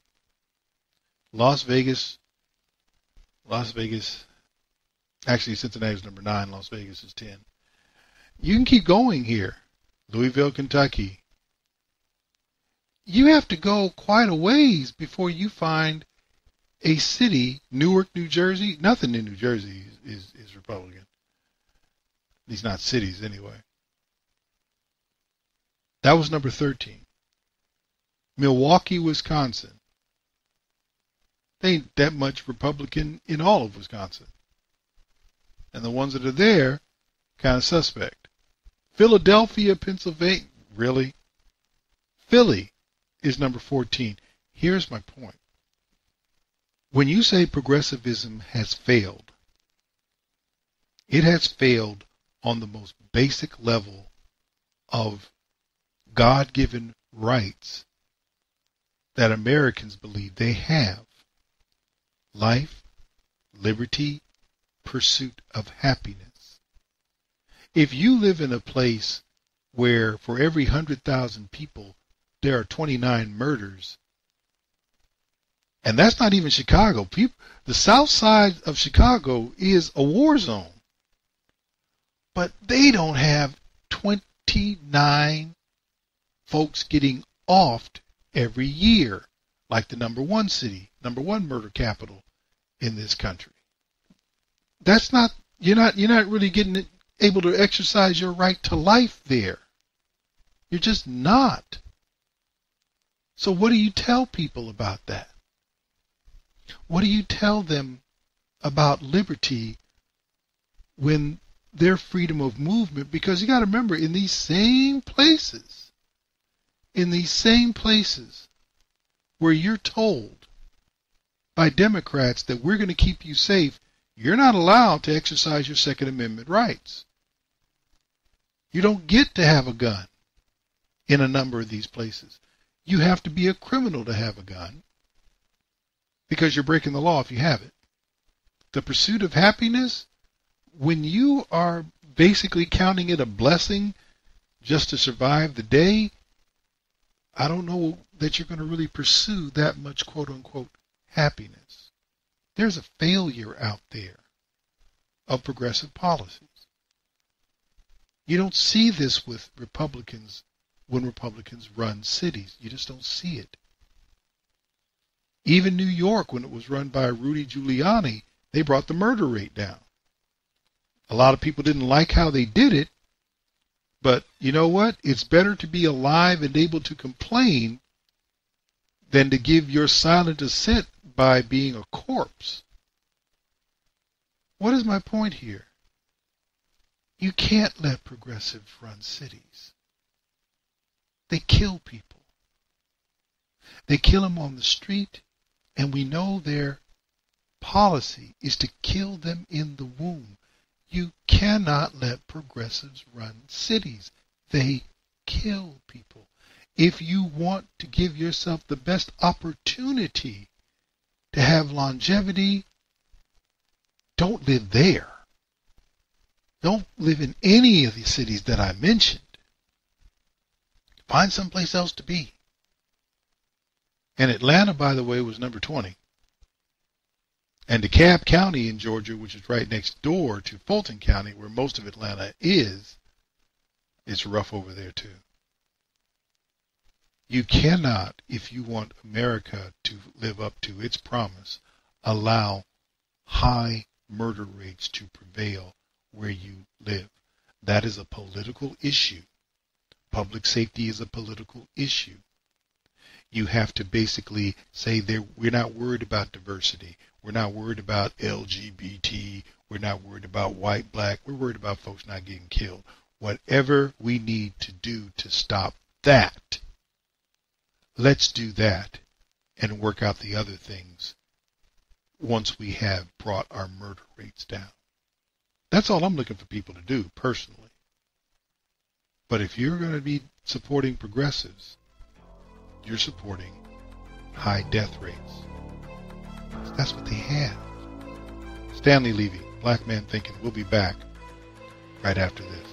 Las Vegas. Actually, Cincinnati's number 9. Las Vegas is 10. You can keep going here. Louisville, Kentucky. You have to go quite a ways before you find a city. Newark, New Jersey. Nothing in New Jersey is Republican. At least not cities anyway. That was number 13. Milwaukee, Wisconsin. They ain't that much Republican in all of Wisconsin. And the ones that are there, kind of suspect. Philadelphia, Pennsylvania. Really? Philly is number 14. Here's my point. When you say progressivism has failed, it has failed on the most basic level of God-given rights that Americans believe they have. Life, liberty, pursuit of happiness. If you live in a place where for every 100,000 people, there are 29 murders. And that's not even Chicago. The south side of Chicago is a war zone. But they don't have 29 folks getting offed every year, like the number one murder capital in this country. That's not, you're not really able to exercise your right to life there. You're just not. So what do you tell people about that? What do you tell them about liberty when their freedom of movement? Because you got to remember, in these same places where you're told by Democrats that we're going to keep you safe, you're not allowed to exercise your Second Amendment rights. You don't get to have a gun in a number of these places. You have to be a criminal to have a gun because you're breaking the law if you have it. The pursuit of happiness, when you are basically counting it a blessing just to survive the day, I don't know that you're going to really pursue that much quote-unquote happiness. There's a failure out there of progressive policies. You don't see this with Republicans when Republicans run cities. You just don't see it. Even New York, when it was run by Rudy Giuliani, they brought the murder rate down. A lot of people didn't like how they did it, but you know what? It's better to be alive and able to complain than to give your silent assent by being a corpse. What is my point here? You can't let progressives run cities. They kill people. They kill them on the street, and we know their policy is to kill them in the womb. You cannot let progressives run cities. They kill people. If you want to give yourself the best opportunity to have longevity, don't live there. Don't live in any of the cities that I mentioned. Find someplace else to be. And Atlanta, by the way, was number 20. And DeKalb County in Georgia, which is right next door to Fulton County, where most of Atlanta is, it's rough over there too. You cannot, if you want America to live up to its promise, allow high murder rates to prevail where you live. That is a political issue. Public safety is a political issue. You have to basically say we're not worried about diversity. We're not worried about LGBT. We're not worried about white, black. We're worried about folks not getting killed. Whatever we need to do to stop that, let's do that and work out the other things once we have brought our murder rates down. That's all I'm looking for people to do personally. But if you're going to be supporting progressives, you're supporting high death rates. That's what they have. Stanley Levy, Black Man Thinking. We'll be back right after this.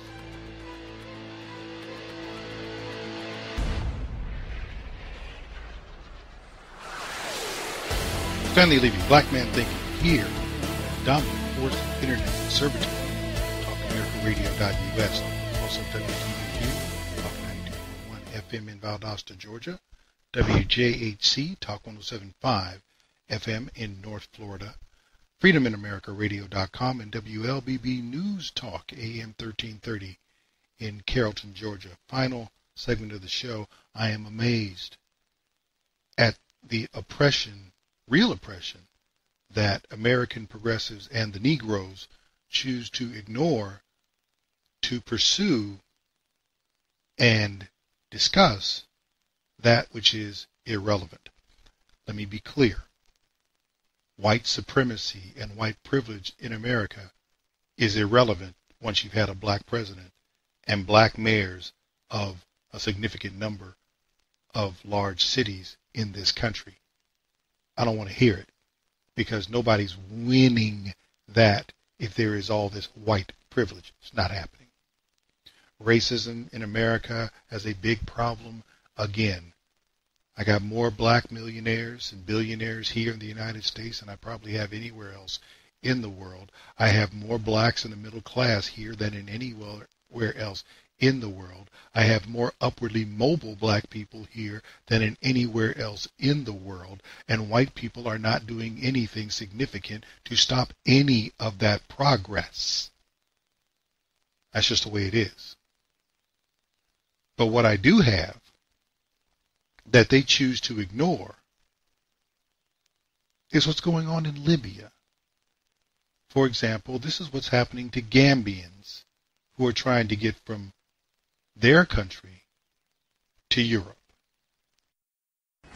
Stanley Levy, Black Man Thinking, here, dominant force of internet conservatism. TalkAmericaRadio.us, also WDDQ, Talk 92.1 FM in Valdosta, Georgia, WJHC, Talk 107.5 FM in North Florida, FreedomInAmericaRadio.com, and WLBB News Talk, AM 1330 in Carrollton, Georgia. Final segment of the show. I am amazed at the oppression, real oppression, that American progressives and the Negroes choose to ignore, to pursue and discuss that which is irrelevant. Let me be clear. White supremacy and white privilege in America is irrelevant once you've had a black president and black mayors of a significant number of large cities in this country. I don't want to hear it, because nobody's winning that if there is all this white privilege. It's not happening. racism in America as a big problem again. I got more black millionaires and billionaires here in the United States than I probably have anywhere else in the world. I have more blacks in the middle class here than in anywhere else in the world. I have more upwardly mobile black people here than in anywhere else in the world. And white people are not doing anything significant to stop any of that progress. That's just the way it is. But what I do have that they choose to ignore is what's going on in Libya. For example, this is what's happening to Gambians who are trying to get from their country to Europe.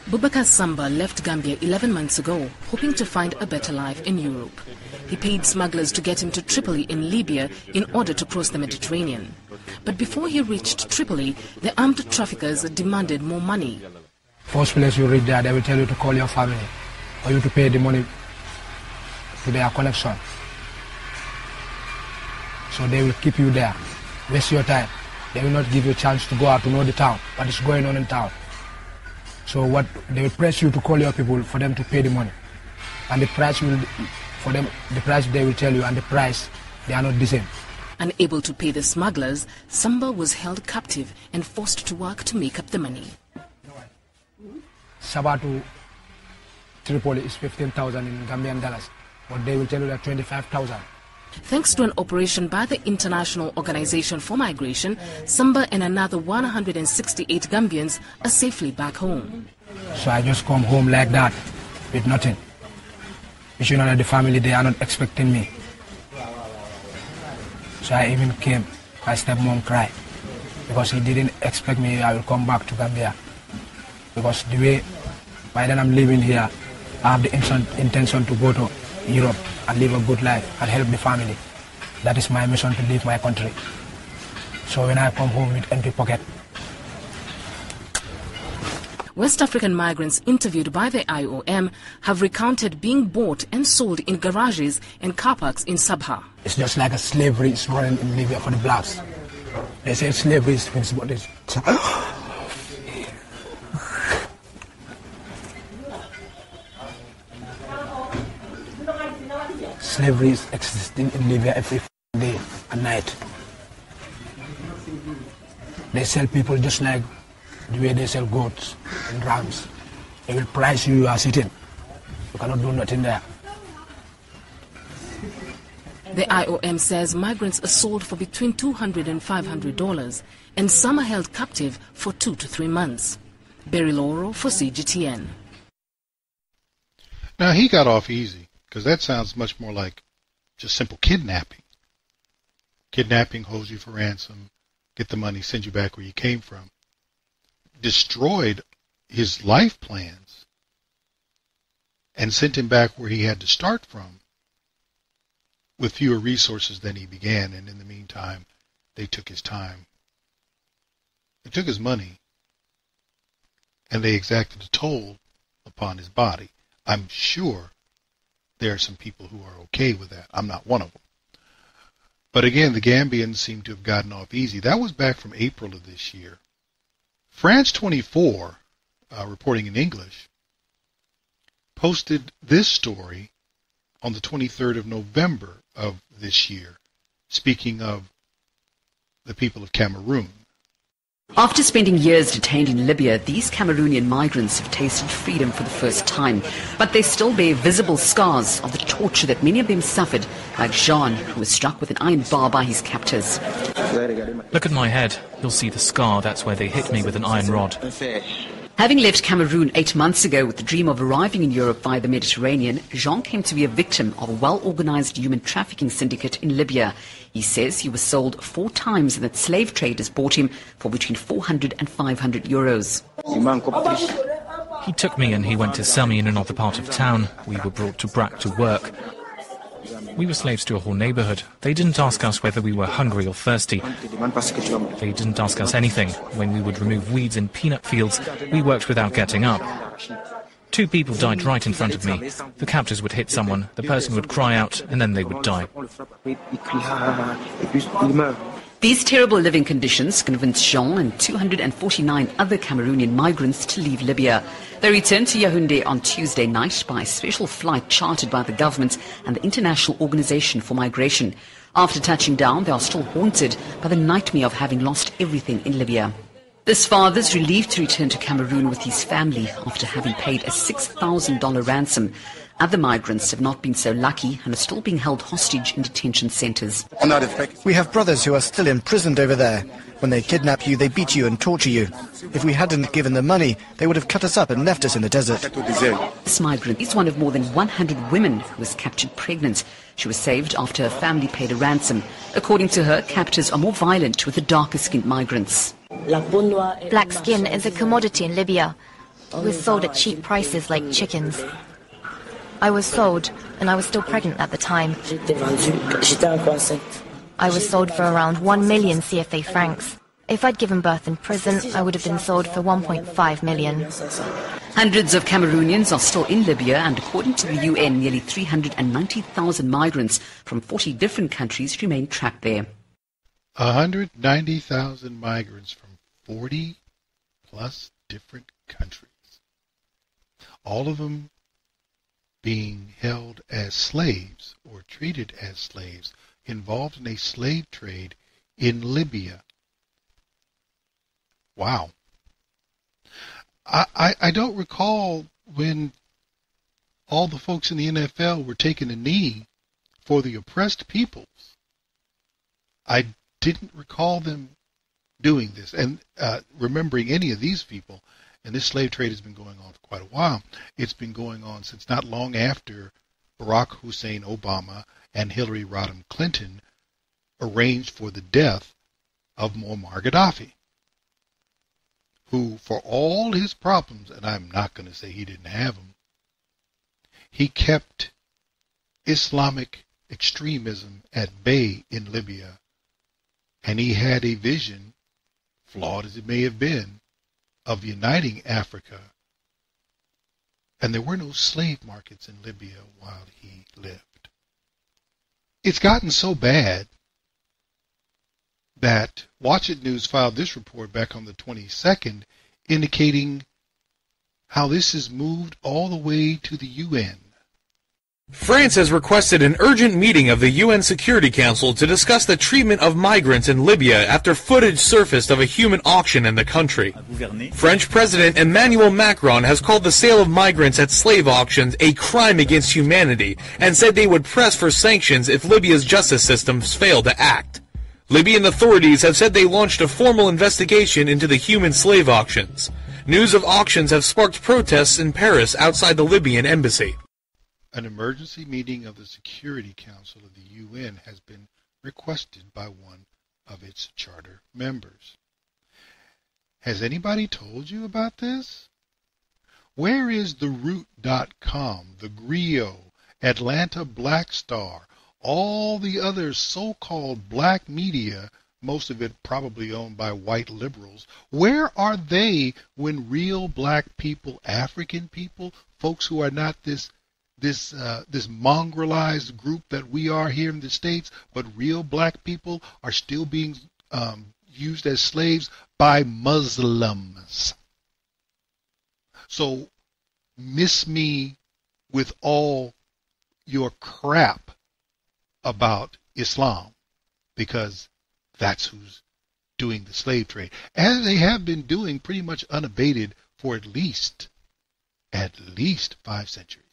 Boubacar Samba left Gambia 11 months ago, hoping to find a better life in Europe. He paid smugglers to get him to Tripoli in Libya in order to cross the Mediterranean. But before he reached Tripoli, the armed traffickers demanded more money. First place you reach there, they will tell you to call your family, or you to pay the money to their connection. So they will keep you there, waste your time. They will not give you a chance to go out to know the town, what is going on in town. So what they will press you to call your people for them to pay the money, and the price will, for them, the price they will tell you and the price, they are not the same. Unable to pay the smugglers, Samba was held captive and forced to work to make up the money. Sabah to Tripoli is 15,000 in Gambian dollars, but they will tell you that 25,000. Thanks to an operation by the International Organization for Migration, Samba and another 168 Gambians are safely back home. So I just come home like that, with nothing. You know that the family, they are not expecting me. So I even came, my stepmom cried, because he didn't expect me I will come back to Gambia. Because the way, by then I'm living here, I have the intention to go to Europe and live a good life and help the family. That is my mission, to leave my country. So when I come home with empty pocket. West African migrants interviewed by the IOM have recounted being bought and sold in garages and car parks in Sabha. It's just like a slavery is running in Libya for the blacks. They say slavery is what is. Slavery is existing in Libya every day and night. They sell people just like the way they sell goats and rams. They will price you are sitting. You cannot do nothing there. The IOM says migrants are sold for between $200 and $500, and some are held captive for 2 to 3 months. Berry Loro for CGTN. Now, he got off easy, because that sounds much more like just simple kidnapping. Kidnapping, holds you for ransom, get the money, send you back where you came from. Destroyed his life plans and sent him back where he had to start from with fewer resources than he began. And in the meantime, they took his time. They took his money, and they exacted a toll upon his body. I'm sure there are some people who are okay with that. I'm not one of them. But again, the Gambians seem to have gotten off easy. That was back from April of this year. France 24, reporting in English, posted this story on the 23rd of November of this year, speaking of the people of Cameroon. After spending years detained in Libya, these Cameroonian migrants have tasted freedom for the first time. But they still bear visible scars of the torture that many of them suffered, like Jean, who was struck with an iron bar by his captors. Look at my head. You'll see the scar. That's where they hit me with an iron rod. Having left Cameroon 8 months ago with the dream of arriving in Europe via the Mediterranean, Jean came to be a victim of a well-organized human trafficking syndicate in Libya. He says he was sold 4 times and that slave traders bought him for between 400 and 500 euros. He took me and he went to sell me in another part of town. We were brought to Brac to work. We were slaves to a whole neighborhood. They didn't ask us whether we were hungry or thirsty. They didn't ask us anything. When we would remove weeds in peanut fields, we worked without getting up. 2 people died right in front of me. The captors would hit someone, the person would cry out, and then they would die. These terrible living conditions convinced Jean and 249 other Cameroonian migrants to leave Libya. They returned to Yaoundé on Tuesday night by a special flight chartered by the government and the International Organization for Migration. After touching down, they are still haunted by the nightmare of having lost everything in Libya. This father is relieved to return to Cameroon with his family after having paid a $6,000 ransom. Other migrants have not been so lucky and are still being held hostage in detention centres. We have brothers who are still imprisoned over there. When they kidnap you, they beat you and torture you. If we hadn't given them money, they would have cut us up and left us in the desert. This migrant is one of more than 100 women who was captured pregnant. She was saved after her family paid a ransom. According to her, captors are more violent with the darker-skinned migrants. Black skin is a commodity in Libya. We're sold at cheap prices like chickens. I was sold, and I was still pregnant at the time. I was sold for around 1 million CFA francs. If I'd given birth in prison, I would have been sold for 1.5 million. Hundreds of Cameroonians are still in Libya, and according to the UN, nearly 390,000 migrants from 40 different countries remain trapped there. 190,000 migrants from 40 plus different countries. All of them being held as slaves or treated as slaves, involved in a slave trade in Libya. Wow. I don't recall when all the folks in the NFL were taking a knee for the oppressed peoples. I didn't recall them doing this and remembering any of these people. And this slave trade has been going on for quite a while. It's been going on since not long after Barack Hussein Obama and Hillary Rodham Clinton arranged for the death of Muammar Gaddafi, who, for all his problems, and I'm not going to say he didn't have them, he kept Islamic extremism at bay in Libya, and he had a vision, flawed as it may have been, of uniting Africa, and there were no slave markets in Libya while he lived. It's gotten so bad that Watch It News filed this report back on the 22nd indicating how this has moved all the way to the UN. France has requested an urgent meeting of the UN Security Council to discuss the treatment of migrants in Libya after footage surfaced of a human auction in the country. French President Emmanuel Macron has called the sale of migrants at slave auctions a crime against humanity and said they would press for sanctions if Libya's justice systems fail to act. Libyan authorities have said they launched a formal investigation into the human slave auctions. News of auctions have sparked protests in Paris outside the Libyan embassy. An emergency meeting of the Security Council of the UN has been requested by one of its charter members. Has anybody told you about this? Where is the Root.com, the Grio, Atlanta Black Star, all the other so-called black media, most of it probably owned by white liberals? Where are they when real black people, African people, folks who are not this mongrelized group that we are here in the States, but real black people are still being used as slaves by Muslims? So miss me with all your crap about Islam, because that's who's doing the slave trade, as they have been doing pretty much unabated for at least 5 centuries.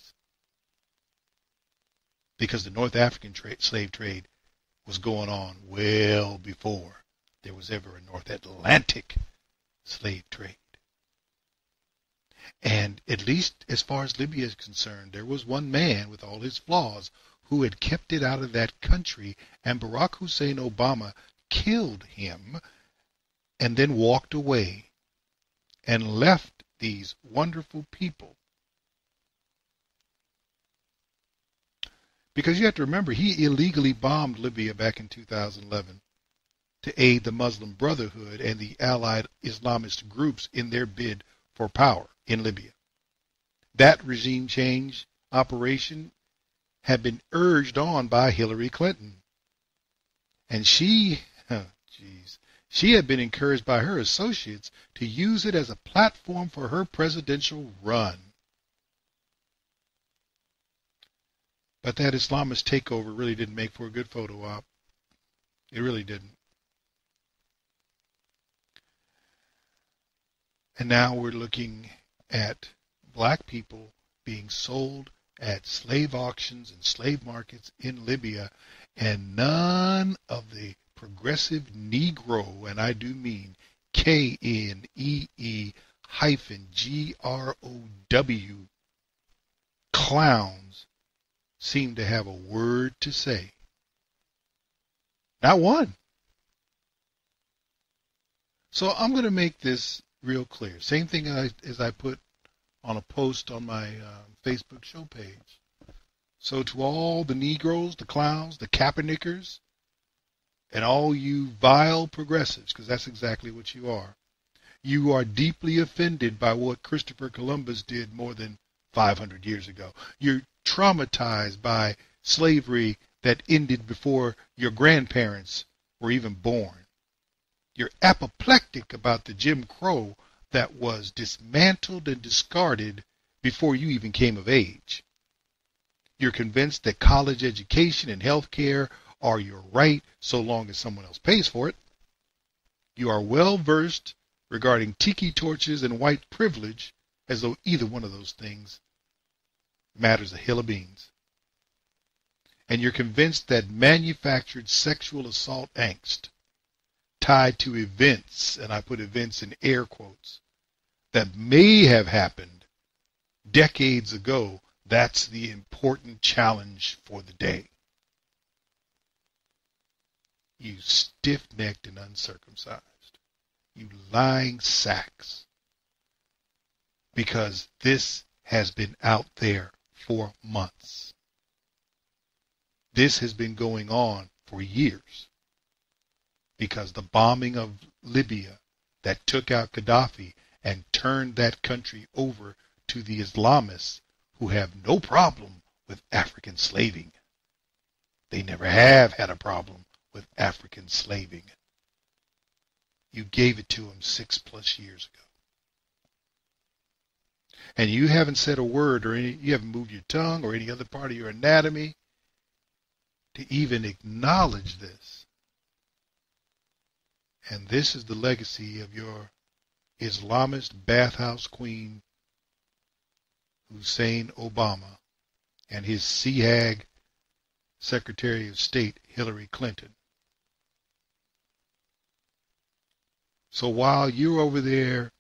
Because the North African slave trade was going on well before there was ever a North Atlantic slave trade. And at least as far as Libya is concerned, there was one man with all his flaws who had kept it out of that country, and Barack Hussein Obama killed him and then walked away and left these wonderful people. Because you have to remember, he illegally bombed Libya back in 2011 to aid the Muslim Brotherhood and the allied Islamist groups in their bid for power in Libya. That regime change operation had been urged on by Hillary Clinton. And she Jeez. She had been encouraged by her associates to use it as a platform for her presidential run. But that Islamist takeover really didn't make for a good photo op. It really didn't. And now we're looking at black people being sold at slave auctions and slave markets in Libya, and none of the progressive Negro, and I do mean KNEE-GROW clowns, seem to have a word to say. Not one. So I'm going to make this real clear. Same thing as I put on a post on my Facebook show page. So to all the Negroes, the clowns, the Kaepernickers, and all you vile progressives, because that's exactly what you are deeply offended by what Christopher Columbus did more than 500 years ago. You're traumatized by slavery that ended before your grandparents were even born. You're apoplectic about the Jim Crow that was dismantled and discarded before you even came of age. You're convinced that college education and health care are your right so long as someone else pays for it. You are well versed regarding tiki torches and white privilege, as though either one of those things matters a hill of beans. And you're convinced that manufactured sexual assault angst tied to events, and I put events in air quotes, that may have happened decades ago, that's the important challenge for the day. You stiff-necked and uncircumcised. You lying sacks. Because this has been out there for months. This has been going on for years. Because the bombing of Libya that took out Gaddafi and turned that country over to the Islamists, who have no problem with African slaving. They never have had a problem with African slaving. You gave it to them 6+ years ago. And you haven't said a word, or you haven't moved your tongue or any other part of your anatomy to even acknowledge this. And this is the legacy of your Islamist bathhouse queen, Hussein Obama, and his sea hag Secretary of State, Hillary Clinton. So while you're over there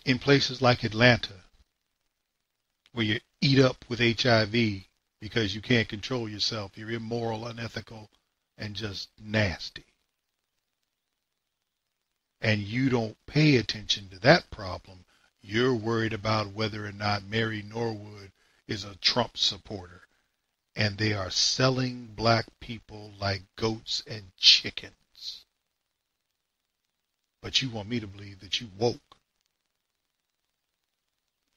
in places like Atlanta, where you eat up with HIV because you can't control yourself, you're immoral, unethical, and just nasty, and you don't pay attention to that problem, you're worried about whether or not Mary Norwood is a Trump supporter. And they are selling black people like goats and chickens. But you want me to believe that you woke.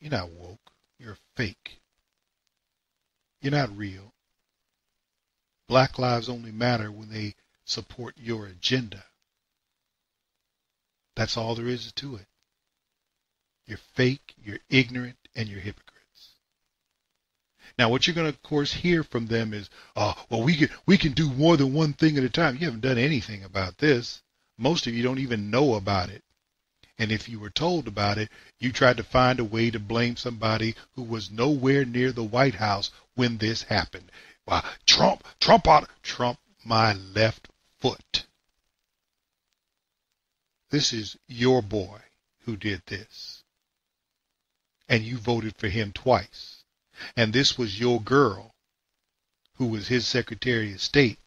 You're not woke. You're fake. You're not real. Black lives only matter when they support your agenda. That's all there is to it. You're fake, you're ignorant, and you're hypocrites. Now, what you're going to, of course, hear from them is, well, we can do more than one thing at a time. You haven't done anything about this. Most of you don't even know about it. And if you were told about it, you tried to find a way to blame somebody who was nowhere near the White House when this happened. Well, Trump, my left foot. This is your boy who did this. And you voted for him twice. And this was your girl, who was his Secretary of State,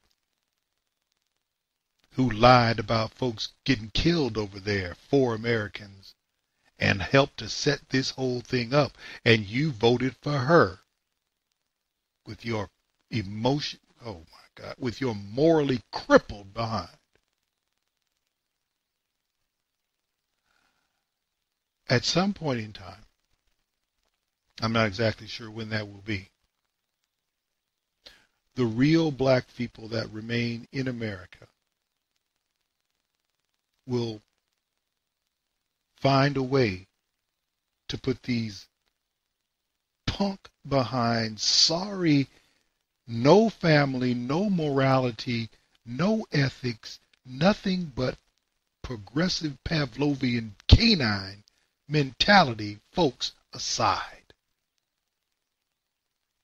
who lied about folks getting killed over there, 4 Americans, and helped to set this whole thing up. And you voted for her with your emotion, oh my God, with your morally crippled behind. At some point in time, I'm not exactly sure when that will be, the real black people that remain in America will find a way to put these punk behind, sorry, no family, no morality, no ethics, nothing but progressive Pavlovian canine mentality folks aside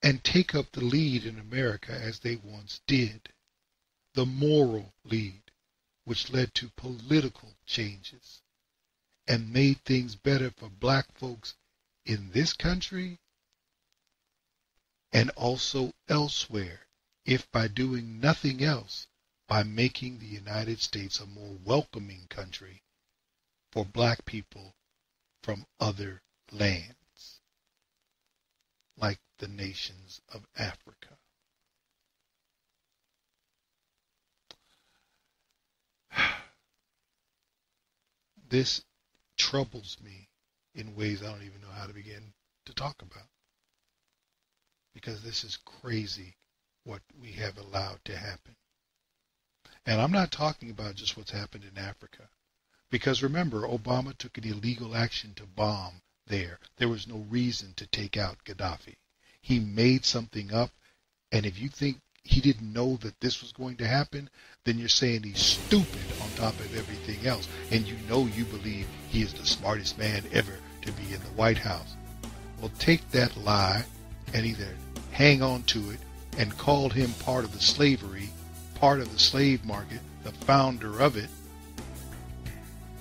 and take up the lead in America as they once did, the moral lead, which led to political changes and made things better for black folks in this country and also elsewhere, if by doing nothing else, by making the United States a more welcoming country for black people from other lands, like the nations of Africa. This troubles me in ways I don't even know how to begin to talk about, because this is crazy what we have allowed to happen. And I'm not talking about just what's happened in Africa, because remember, Obama took an illegal action to bomb there. There was no reason to take out Gaddafi. He made something up, and if you think he didn't know that this was going to happen, then you're saying he's stupid on top of everything else, and you know you believe he is the smartest man ever to be in the White House. Well, take that lie and either hang on to it and call him part of the slavery, part of the slave market, the founder of it,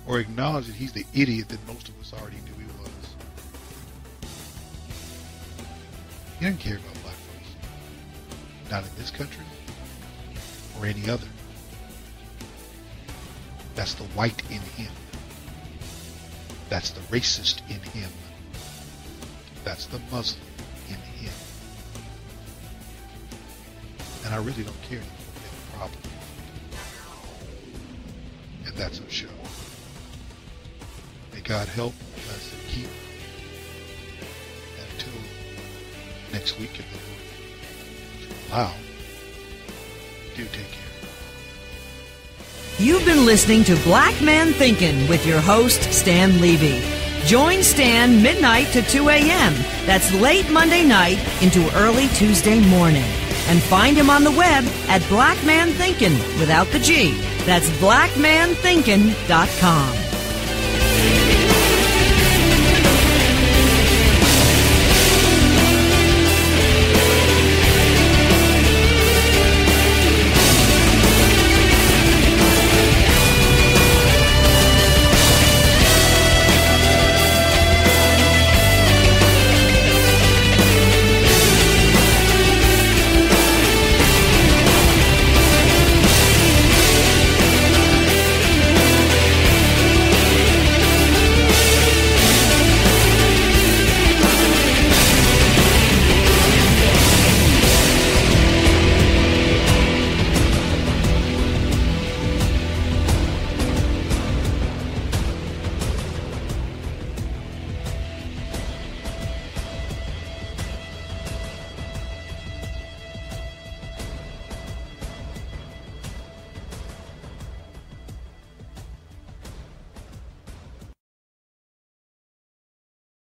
or acknowledge that he's the idiot that most of us already knew he was. He doesn't care about black folks. Not in this country or any other. That's the white in him. That's the racist in him. That's the Muslim in him. And I really don't care anymore. We have a problem. And that's our show. May God help us and keep. And until next week, if the Lord should allow, do take care. You've been listening to Black Man Thinking with your host, Stan Levy. Join Stan midnight to 2 a.m. That's late Monday night into early Tuesday morning. And find him on the web at Black Man Thinking without the G. That's blackmanthinking.com.